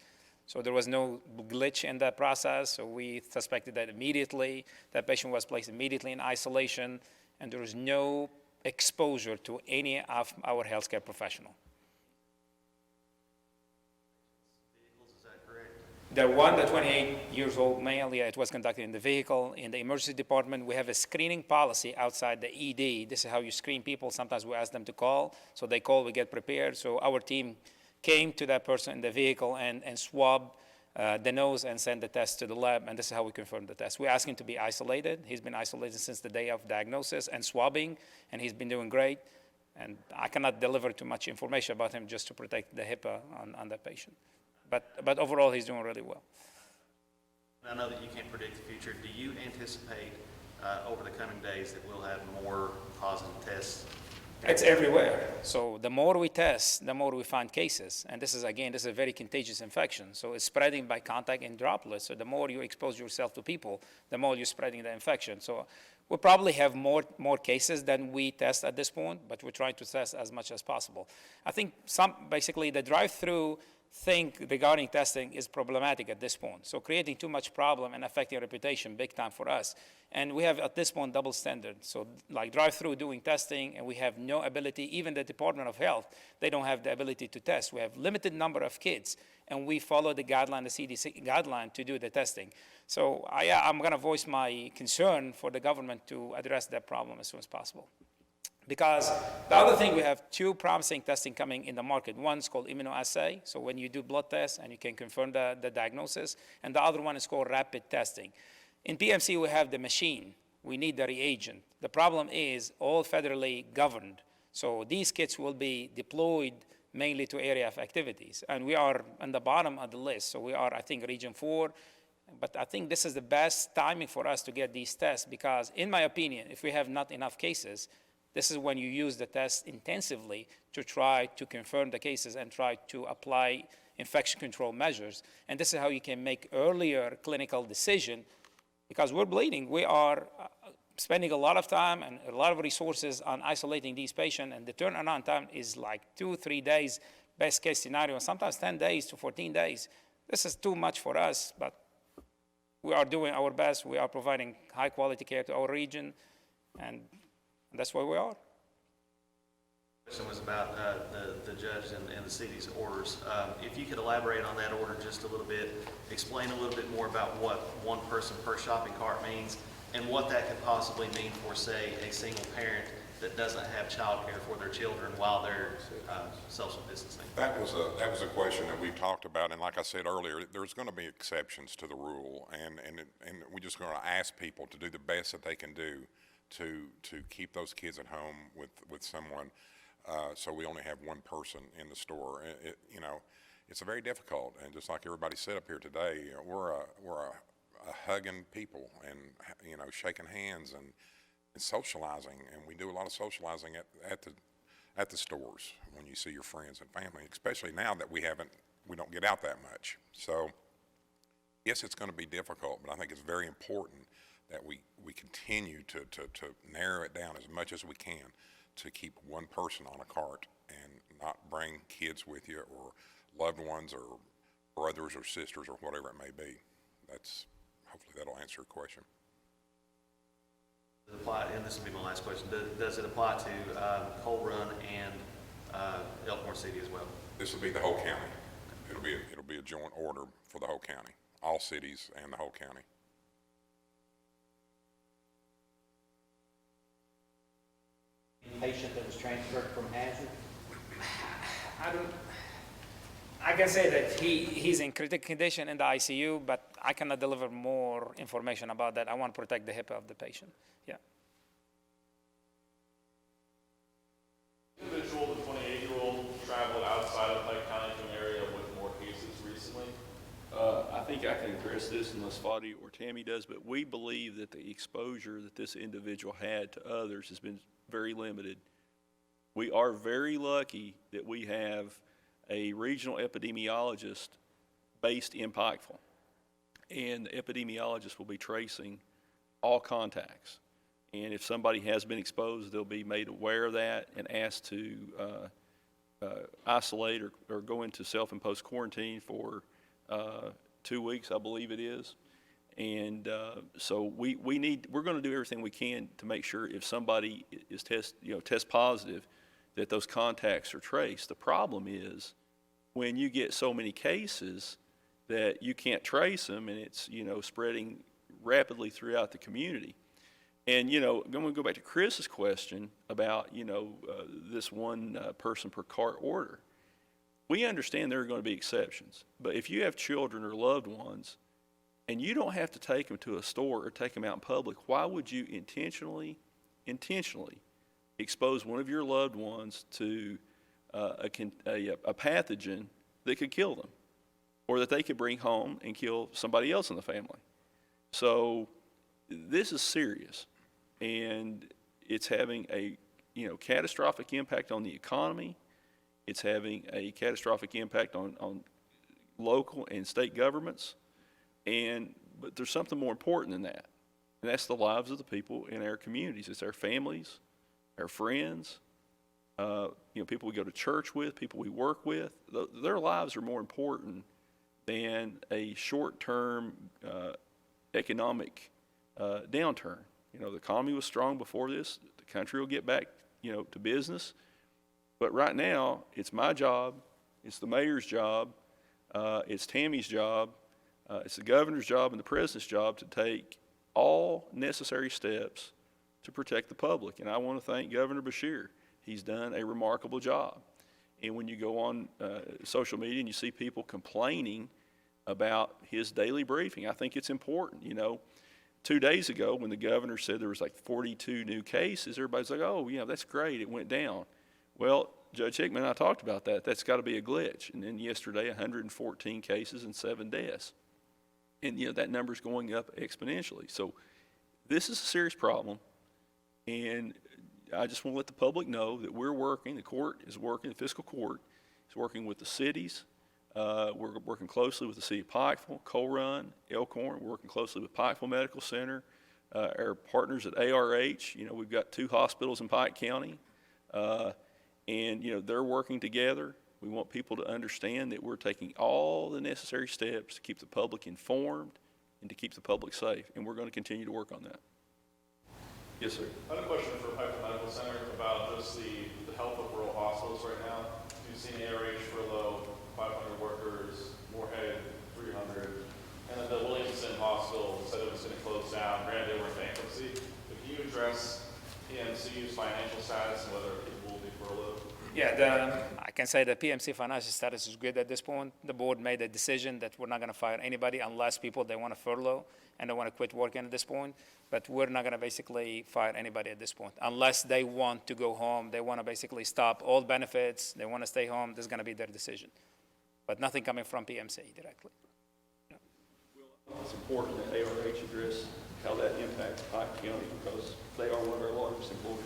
So there was no glitch in that process, so we suspected that immediately. That patient was placed immediately in isolation, and there was no exposure to any of our healthcare professional. Vehicles, is that correct? The 28-year-old male, yeah, it was conducted in the vehicle. In the emergency department, we have a screening policy outside the ED. This is how you screen people. Sometimes we ask them to call. So they call, we get prepared. So our team came to that person in the vehicle and swabbed the nose and sent the test to the lab, and this is how we confirmed the test. We asked him to be isolated. He's been isolated since the day of diagnosis and swabbing, and he's been doing great. And I cannot deliver too much information about him just to protect the HIPAA on that patient. But overall, he's doing really well. I know that you can't predict the future. Do you anticipate over the coming days that we'll have more positive tests? It's everywhere. So the more we test, the more we find cases. And this is a very contagious infection. So it's spreading by contact and droplets. So the more you expose yourself to people, the more you're spreading the infection. So we'll probably have more cases than we test at this point, but we're trying to test as much as possible. I think basically the drive-through thing regarding testing is problematic at this point. So creating too much problem and affecting reputation big time for us. And we have at this point double standard. So like drive-through doing testing, and we have no ability, even the Department of Health, they don't have the ability to test. We have limited number of kids, and we follow the guideline, the CDC guideline to do the testing. So I'm gonna voice my concern for the government to address that problem as soon as possible. Because the other thing, we have two promising testing coming in the market. One's called immunoassay, so when you do blood tests and you can confirm the diagnosis, and the other one is called rapid testing. In PMC, we have the machine. We need the reagent. The problem is all federally governed, so these kits will be deployed mainly to area of activities, and we are on the bottom of the list, so we are, I think, Region 4, but I think this is the best timing for us to get these tests, because in my opinion, if we have not enough cases, this is when you use the test intensively to try to confirm the cases and try to apply infection control measures. And this is how you can make earlier clinical decision, because we're bleeding. We are spending a lot of time and a lot of resources on isolating these patients, and the turnaround time is like 2-3 days, best case scenario, sometimes 10 days to 14 days. This is too much for us, but we are doing our best. We are providing high quality care to our region, and that's where we are. The question was about the judge and the city's orders. If you could elaborate on that order just a little bit, explain a little bit more about what one person per shopping cart means, and what that could possibly mean for, say, a single parent that doesn't have child care for their children while they're social distancing. That was a question that we talked about, and like I said earlier, there's going to be exceptions to the rule, and we're just going to ask people to do the best that they can do to keep those kids at home with someone, so we only have one person in the store. It's a very difficult, and just like everybody said up here today, we're a hugging people, and shaking hands and socializing, and we do a lot of socializing at the stores when you see your friends and family, especially now that we don't get out that much. So yes, it's going to be difficult, but I think it's very important that we continue to narrow it down as much as we can to keep one person on a cart and not bring kids with you or loved ones or brothers or sisters or whatever it may be. Hopefully that'll answer your question. Does it apply, and this will be my last question, does it apply to Coal Run and Elkhorn City as well? This will be the whole county. It'll be a joint order for the whole county, all cities and the whole county. patient that was transferred from Hazard? I can say that he's in critical condition in the ICU, but I cannot deliver more information about that. I want to protect the HIPAA of the patient. Yeah. Individual, the 28-year-old, traveled outside of Pike County to an area with more cases recently. I think I can address this unless Fadi or Tammy does, but we believe that the exposure that this individual had to others has been very limited. We are very lucky that we have a regional epidemiologist based in Pikeville, and the epidemiologist will be tracing all contacts. And if somebody has been exposed, they'll be made aware of that and asked to isolate or go into self-imposed quarantine for 2 weeks, I believe it is. And so we're going to do everything we can to make sure if somebody is test positive, that those contacts are traced. The problem is when you get so many cases that you can't trace them, and it's spreading rapidly throughout the community. And I'm going to go back to Chris's question about this one person per cart order. We understand there are going to be exceptions, but if you have children or loved ones and you don't have to take them to a store or take them out in public, why would you intentionally expose one of your loved ones to a pathogen that could kill them, or that they could bring home and kill somebody else in the family? So this is serious, and it's having a catastrophic impact on the economy. It's having a catastrophic impact on local and state governments, but there's something more important than that, and that's the lives of the people in our communities. It's our families, our friends, people we go to church with, people we work with. Their lives are more important than a short-term economic downturn. The economy was strong before this. The country will get back, to business. But right now, it's my job, it's the mayor's job, it's Tammy's job, it's the governor's job and the president's job to take all necessary steps to protect the public. And I want to thank Governor Beshear. He's done a remarkable job. And when you go on social media and you see people complaining about his daily briefing, I think it's important. 2 days ago when the governor said there was like 42 new cases, everybody's like, oh, that's great, it went down. Well, Judge Hickman and I talked about that. That's got to be a glitch. And then yesterday, 114 cases and 7 deaths. And, that number's going up exponentially. So this is a serious problem. And I just want to let the public know that we're working, the court is working, the fiscal court is working with the cities. We're working closely with the city of Pikeville, Coal Run, Elkhorn. We're working closely with Pikeville Medical Center, our partners at ARH. We've got 2 hospitals in Pike County. And they're working together. We want people to understand that we're taking all the necessary steps to keep the public informed and to keep the public safe. And we're going to continue to work on that. Yes, sir. I have a question for Pikeville Medical Center about just the health of rural hospitals right now. You've seen ARH furlough 500 workers, Moorhead 300, and then the Williamson Hospital said it was going to close down. Granted, they were in bankruptcy. But can you address PMC's financial status and whether people will be furloughed? Yeah, I can say the PMC financial status is good at this point. The board made a decision that we're not going to fire anybody unless they want to furlough and they want to quit working at this point. But we're not going to basically fire anybody at this point unless they want to go home. They want to basically stop all benefits. They want to stay home. This is going to be their decision. But nothing coming from PMC directly. It's important that ARH address how that impacts Pike County because they are one of our largest employers.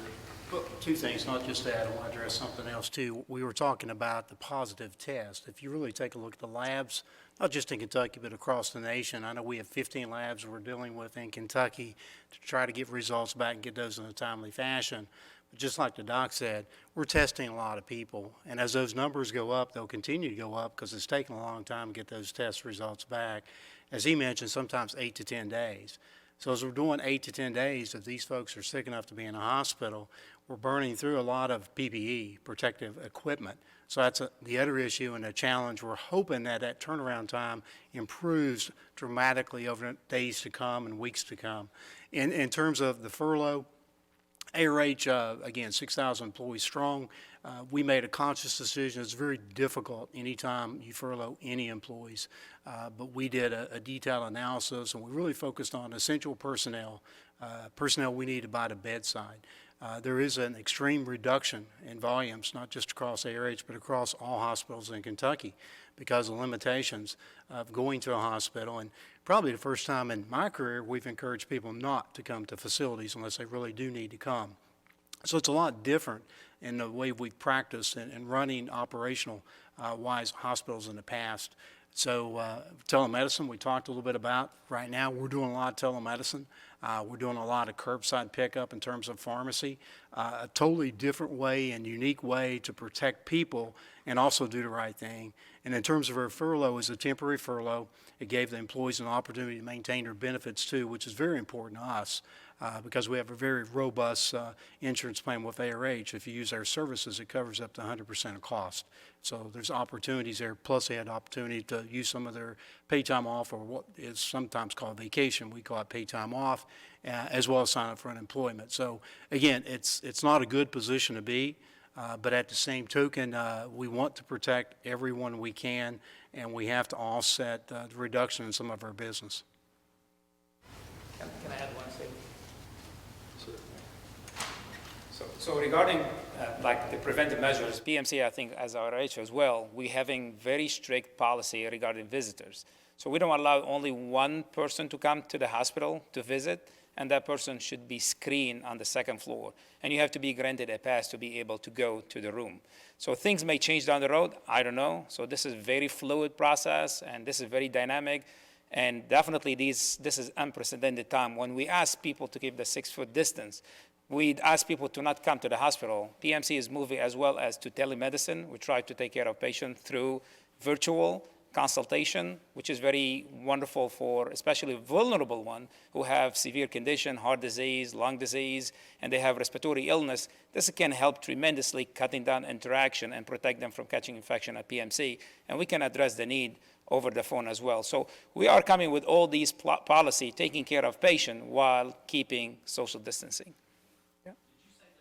Well, 2 things, not just that, I want to address something else too. We were talking about the positive test. If you really take a look at the labs, not just in Kentucky, but across the nation, I know we have 15 labs we're dealing with in Kentucky to try to get results back and get those in a timely fashion. But just like the doc said, we're testing a lot of people. And as those numbers go up, they'll continue to go up because it's taken a long time to get those test results back. As he mentioned, sometimes 8 to 10 days. So as we're doing 8 to 10 days, if these folks are sick enough to be in a hospital, we're burning through a lot of PPE, protective equipment. So that's the other issue and a challenge. We're hoping that turnaround time improves dramatically over days to come and weeks to come. In terms of the furlough, ARH, again, 6,000 employees strong. We made a conscious decision. It's very difficult anytime you furlough any employees. But we did a detailed analysis, and we really focused on essential personnel, personnel we needed by the bedside. There is an extreme reduction in volumes, not just across ARH, but across all hospitals in Kentucky because of limitations of going to a hospital. And probably the first time in my career, we've encouraged people not to come to facilities unless they really do need to come. So it's a lot different in the way we've practiced in running operational wise hospitals in the past. So telemedicine, we talked a little bit about. Right now, we're doing a lot of telemedicine. We're doing a lot of curbside pickup in terms of pharmacy, a totally different way and unique way to protect people and also do the right thing. And in terms of our furlough, it was a temporary furlough. It gave the employees an opportunity to maintain their benefits too, which is very important to us because we have a very robust insurance plan with ARH. If you use our services, it covers up to 100% of cost. So there's opportunities there. Plus, they had opportunity to use some of their pay time off, or what is sometimes called vacation. We call it pay time off, as well as sign up for unemployment. So again, it's not a good position to be, but at the same token, we want to protect everyone we can, and we have to offset the reduction in some of our business. Can I add one thing? So regarding like the preventive measures, PMC, I think, as RH as well, we're having very strict policy regarding visitors. So we don't allow only one person to come to the hospital to visit, and that person should be screened on the second floor. And you have to be granted a pass to be able to go to the room. So things may change down the road, I don't know. So this is a very fluid process, and this is very dynamic. And definitely this is unprecedented time. When we ask people to keep the 6-foot distance, we ask people to not come to the hospital. PMC is moving as well as to telemedicine. We try to take care of patients through virtual consultation, which is very wonderful for especially vulnerable ones who have severe condition, heart disease, lung disease, and they have respiratory illness. This can help tremendously cutting down interaction and protect them from catching infection at PMC. And we can address the need over the phone as well. So we are coming with all these policy, taking care of patient while keeping social distancing.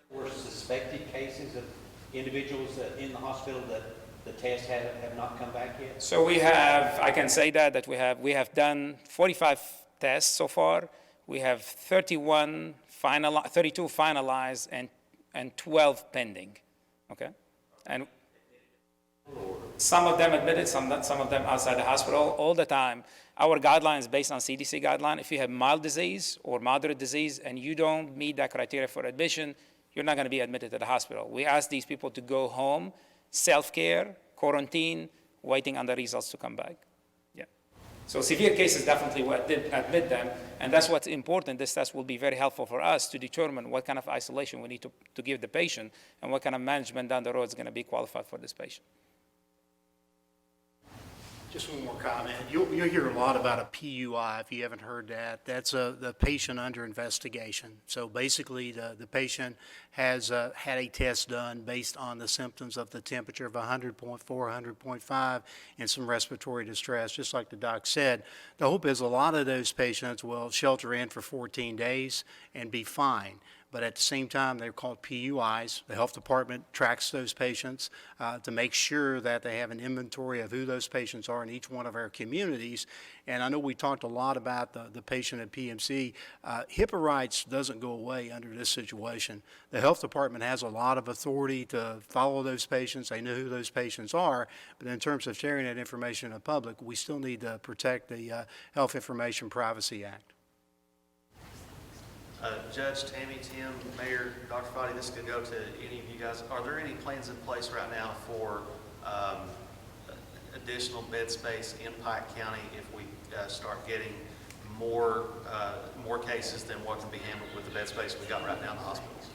Were suspected cases of individuals that in the hospital that the tests have not come back yet? So we have, I can say that we have done 45 tests so far. We have 32 finalized and 12 pending. Okay, and some of them admitted, some of them outside the hospital. All the time, our guidelines based on CDC guideline. If you have mild disease or moderate disease and you don't meet that criteria for admission, you're not going to be admitted to the hospital. We ask these people to go home, self-care, quarantine, waiting on the results to come back. Yeah. So severe cases definitely will admit them, and that's what's important. This test will be very helpful for us to determine what kind of isolation we need to give the patient and what kind of management down the road is going to be qualified for this patient. Just one more comment. You'll hear a lot about a PUI if you haven't heard that. That's the patient under investigation. So basically, the patient has had a test done based on the symptoms of the temperature of 100.4, 100.5, and some respiratory distress. Just like the doc said, the hope is a lot of those patients will shelter in for 14 days and be fine. But at the same time, they're called PUIs. The health department tracks those patients to make sure that they have an inventory of who those patients are in each one of our communities. And I know we talked a lot about the patient at PMC. HIPAA rights doesn't go away under this situation. The health department has a lot of authority to follow those patients. They know who those patients are. But in terms of sharing that information in the public, we still need to protect the Health Information Privacy Act. Judge, Tammy, Tim, Mayor, Dr. Fadi, this could go to any of you guys. Are there any plans in place right now for additional bed space in Pike County if we start getting more cases than what can be handled with the bed space we got right now in the hospitals?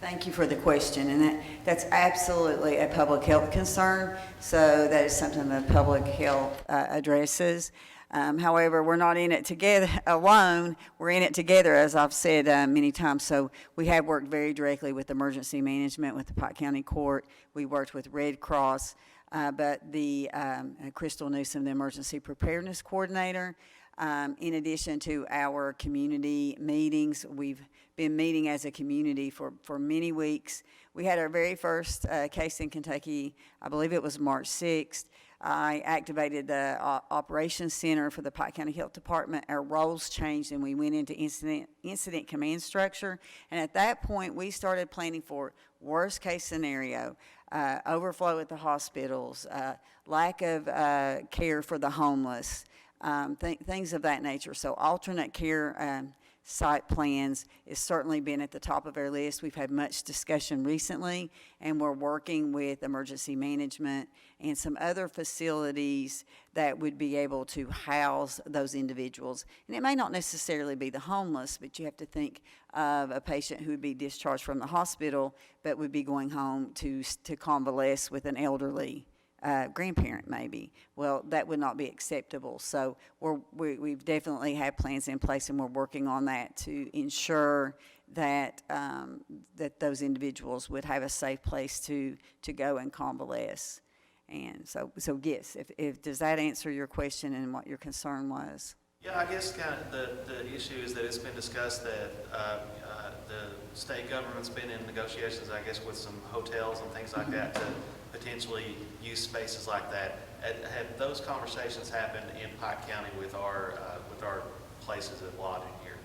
Thank you for the question, and that's absolutely a public health concern, so that is something that public health addresses. However, we're not in it together alone. We're in it together, as I've said many times. So we have worked very directly with emergency management, with the Pike County Court. We worked with Red Cross, but the Crystal Newsom, the emergency preparedness coordinator, In addition to our community meetings, we've been meeting as a community for many weeks. We had our very first case in Kentucky, I believe it was March 6th. I activated the operations center for the Pike County Health Department. Our roles changed and we went into incident command structure. And at that point, we started planning for worst case scenario, overflow at the hospitals, lack of care for the homeless, things of that nature. So alternate care site plans has certainly been at the top of our list. We've had much discussion recently, and we're working with emergency management and some other facilities that would be able to house those individuals. And it may not necessarily be the homeless, but you have to think of a patient who would be discharged from the hospital but would be going home to convalesce with an elderly grandparent maybe. Well, that would not be acceptable. So we've definitely had plans in place, and we're working on that to ensure that that those individuals would have a safe place to go and convalesce. And so yes, if does that answer your question and what your concern was? Yeah, I guess kind of the issue is that it's been discussed that the state government's been in negotiations, I guess, with some hotels and things like that to potentially use spaces like that. Have those conversations happened in Pike County with our places of lodging here?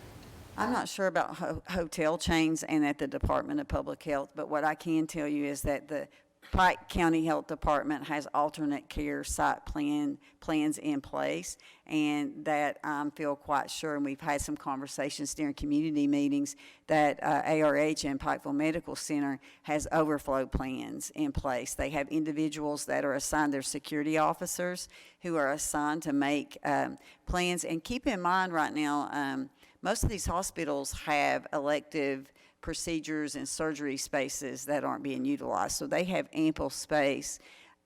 I'm not sure about hotel chains and at the Department of Public Health, but what I can tell you is that the Pike County Health Department has alternate care site plans in place, and that I feel quite sure, and we've had some conversations during community meetings, that ARH and Pikeville Medical Center has overflow plans in place. They have individuals that are assigned, their security officers, who are assigned to make plans. And keep in mind right now, most of these hospitals have elective procedures and surgery spaces that aren't being utilized, so they have ample space.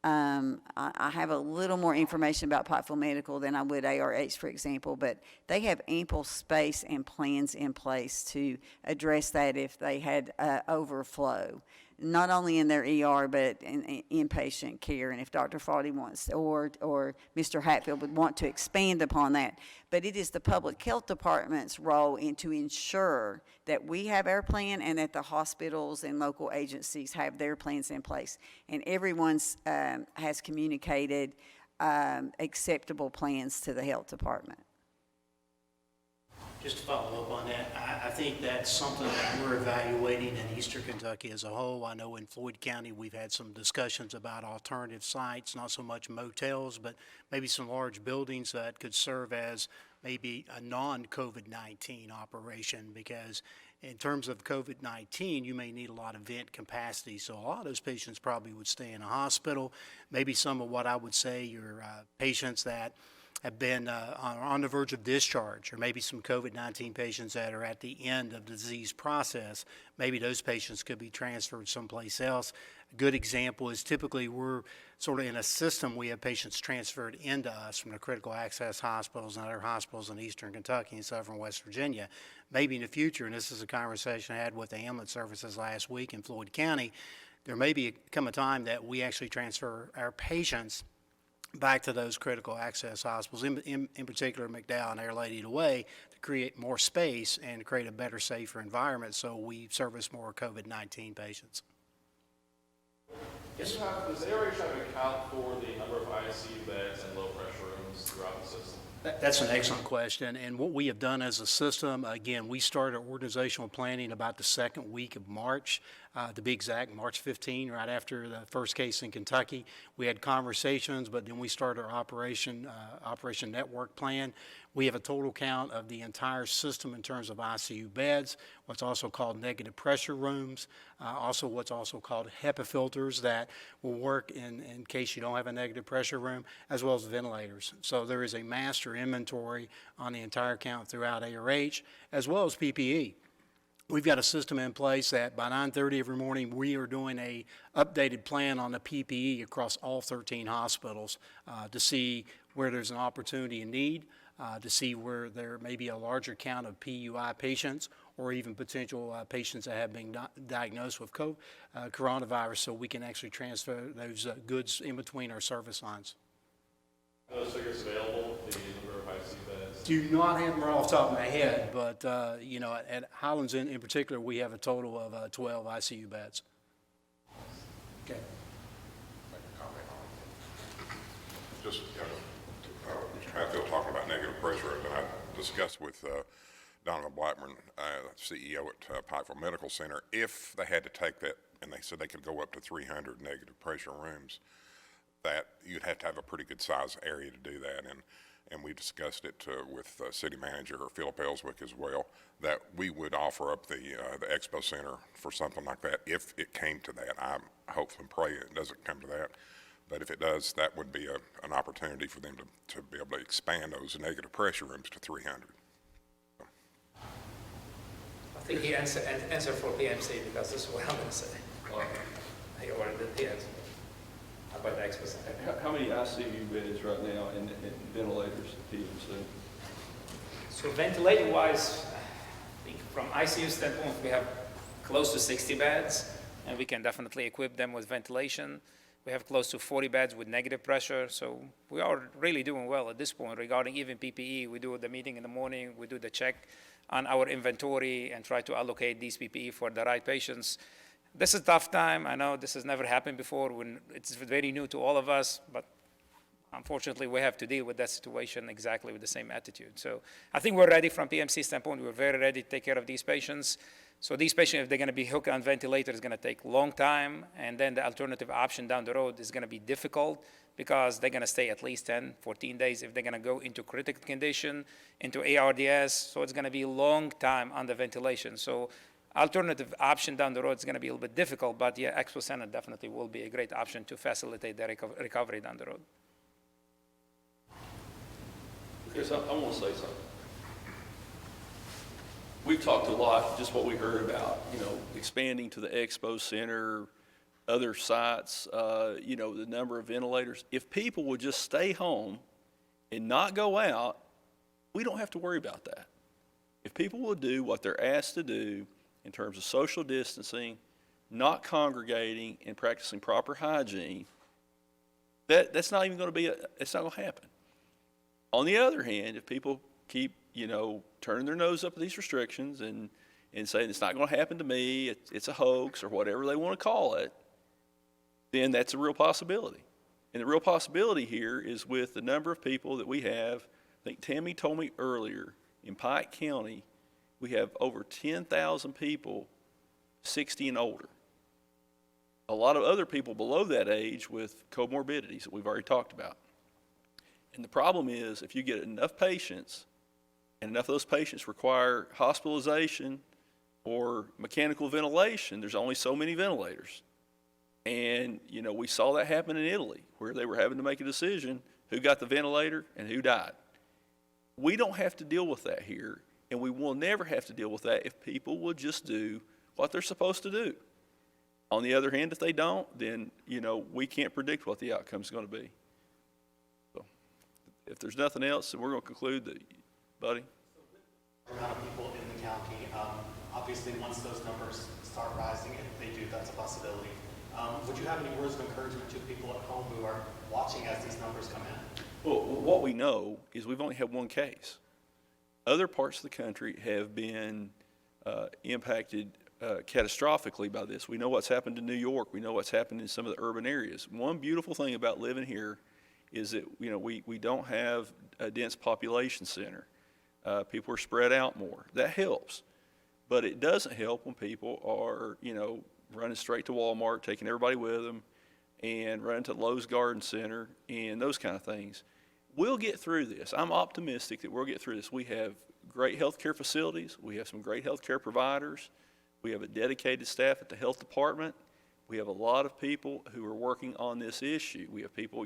I have a little more information about Pikeville Medical than I would ARH, for example, but they have ample space and plans in place to address that if they had overflow, not only in their ER, but in inpatient care. And if Dr. Fawdy wants, or Mr. Hatfield would want to expand upon that. But it is the Public Health Department's role to ensure that we have our plan and that the hospitals and local agencies have their plans in place. And everyone's has communicated acceptable plans to the health department. Just to follow up on that, I think that's something that we're evaluating in Eastern Kentucky as a whole. I know in Floyd County, we've had some discussions about alternative sites, not so much motels, but maybe some large buildings that could serve as maybe a non-COVID-19 operation, because in terms of COVID-19, you may need a lot of vent capacity. So a lot of those patients probably would stay in a hospital. Maybe some of what I would say your patients that have been on the verge of discharge, or maybe some COVID-19 patients that are at the end of the disease process. Maybe those patients could be transferred someplace else. A good example is typically we're sort of in a system, we have patients transferred into us from the critical access hospitals and other hospitals in Eastern Kentucky and Southern West Virginia. Maybe in the future, and this is a conversation I had with the ambulance services last week in Floyd County, there may come a time that we actually transfer our patients back to those critical access hospitals, in particular McDowell and Our Lady of the Way, to create more space and create a better, safer environment so we service more COVID-19 patients. Does ARH have an account for the number of ICU beds and low-pressure rooms throughout the system? That's an excellent question, and what we have done as a system, again, we started organizational planning about the second week of March, to be exact, March 15, right after the first case in Kentucky. We had conversations, but then we started our operation network plan. We have a total count of the entire system in terms of ICU beds, what's also called negative pressure rooms, also what's also called HEPA filters that will work in case you don't have a negative pressure room, as well as ventilators. So there is a master inventory on the entire count throughout ARH, as well as PPE. We've got a system in place that by 9:30 every morning, we are doing a updated plan on the PPE across all 13 hospitals to see where there's an opportunity and need, to see where there may be a larger count of PUI patients or even potential patients that have been diagnosed with coronavirus, so we can actually transfer those goods in between our service lines. Are those figures available, the number of ICU beds? do not have them right off the top of my head, but, you know, at Highlands in particular, we have a total of 12 ICU beds. Okay. Make a comment on it. Just, Mr. Hatfield talking about negative pressure, and I discussed with Donovan Blackburn, CEO at Pikeville Medical Center, if they had to take that, and they said they could go up to 300 negative pressure rooms, that you'd have to have a pretty good size area to do that. And we discussed it with City Manager Philip Ellswick as well, that we would offer up the Expo Center for something like that if it came to that. I hope and pray it doesn't come to that. But if it does, that would be an opportunity for them to be able to expand those negative pressure rooms to 300. I think he answered for PMC because this is what I'm going to say. He already did the answer. How about the Expo Center? How many ICU beds right now and ventilators at PMC? So ventilator-wise, I think from ICU standpoint, we have close to 60 beds, and we can definitely equip them with ventilation. We have close to 40 beds with negative pressure, so we are really doing well at this point regarding even PPE. We do the meeting in the morning, we do the check on our inventory and try to allocate these PPE for the right patients. This is a tough time. I know this has never happened before. It's very new to all of us, but unfortunately, we have to deal with that situation exactly with the same attitude. So I think we're ready from PMC standpoint. We're very ready to take care of these patients. So these patients, if they're going to be hooked on ventilator, it's going to take a long time. And then the alternative option down the road is going to be difficult because they're going to stay at least 10, 14 days if they're going to go into critical condition, into ARDS. So it's going to be a long time on the ventilation. So alternative option down the road is going to be a little bit difficult, but yeah, Expo Center definitely will be a great option to facilitate the recovery down the road. Chris, I want to say something. We've talked a lot, just what we heard about, expanding to the Expo Center, other sites, the number of ventilators. If people would just stay home and not go out, we don't have to worry about that. If people will do what they're asked to do in terms of social distancing, not congregating, and practicing proper hygiene, that's not even going to be, it's not going to happen. On the other hand, if people keep, turning their nose up at these restrictions and saying it's not going to happen to me, it's a hoax or whatever they want to call it, then that's a real possibility. And the real possibility here is with the number of people that we have. I think Tammy told me earlier, in Pike County, we have over 10,000 people 60 and older. A lot of other people below that age with comorbidities that we've already talked about. And the problem is, if you get enough patients, and enough of those patients require hospitalization or mechanical ventilation, there's only so many ventilators. And, we saw that happen in Italy, where they were having to make a decision who got the ventilator and who died. We don't have to deal with that here, and we will never have to deal with that if people will just do what they're supposed to do. On the other hand, if they don't, then, we can't predict what the outcome is going to be. So, if there's nothing else, then we're going to conclude that, buddy. The amount of people in the county, obviously once those numbers start rising, if they do, that's a possibility. Would you have any words of encouragement to people at home who are watching as these numbers come in? Well, what we know is we've only had one case. Other parts of the country have been impacted catastrophically by this. We know what's happened in New York. We know what's happened in some of the urban areas. One beautiful thing about living here is that we don't have a dense population center. People are spread out more. That helps. But it doesn't help when people are, running straight to Walmart, taking everybody with them, and running to Lowe's Garden Center and those kind of things. We'll get through this. I'm optimistic that we'll get through this. We have great healthcare facilities. We have some great healthcare providers. We have a dedicated staff at the health department. We have a lot of people who are working on this issue. We have people,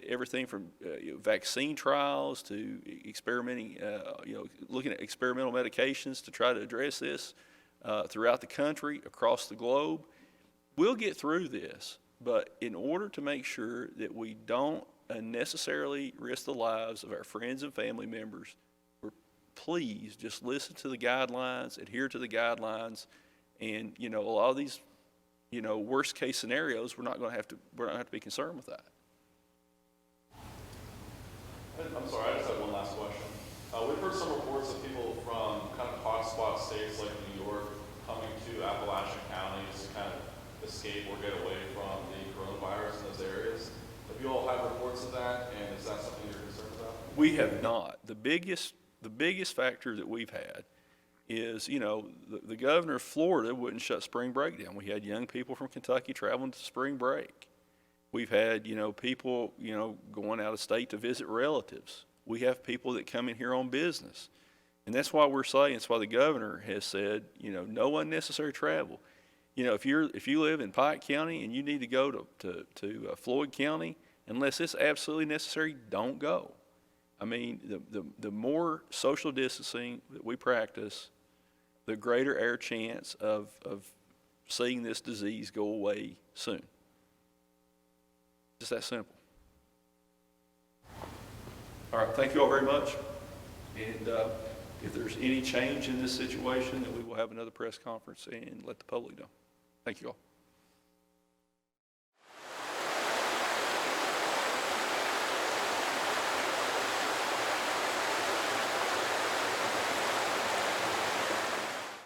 everything from vaccine trials to experimenting, looking at experimental medications to try to address this throughout the country, across the globe. We'll get through this, but in order to make sure that we don't unnecessarily risk the lives of our friends and family members, please just listen to the guidelines, adhere to the guidelines, and a lot of these worst case scenarios, we're not going to have to be concerned with that. I'm sorry, I just have one last question. We've heard some reports of people from kind of hotspot states like New York coming to Appalachian counties to kind of escape or get away from the coronavirus in those areas. Have you all had reports of that, and is that something you're concerned about? We have not. The biggest factor that we've had is, the governor of Florida wouldn't shut spring break down. We had young people from Kentucky traveling to spring break. We've had, people, going out of state to visit relatives. We have people that come in here on business. And that's why we're saying, it's why the governor has said, no unnecessary travel. If you live in Pike County and you need to go to Floyd County, unless it's absolutely necessary, don't go. I mean, the more social distancing that we practice, the greater our chance of seeing this disease go away soon. Just that simple. All right, thank you all very much. And if there's any change in this situation, then we will have another press conference and let the public know. Thank you all.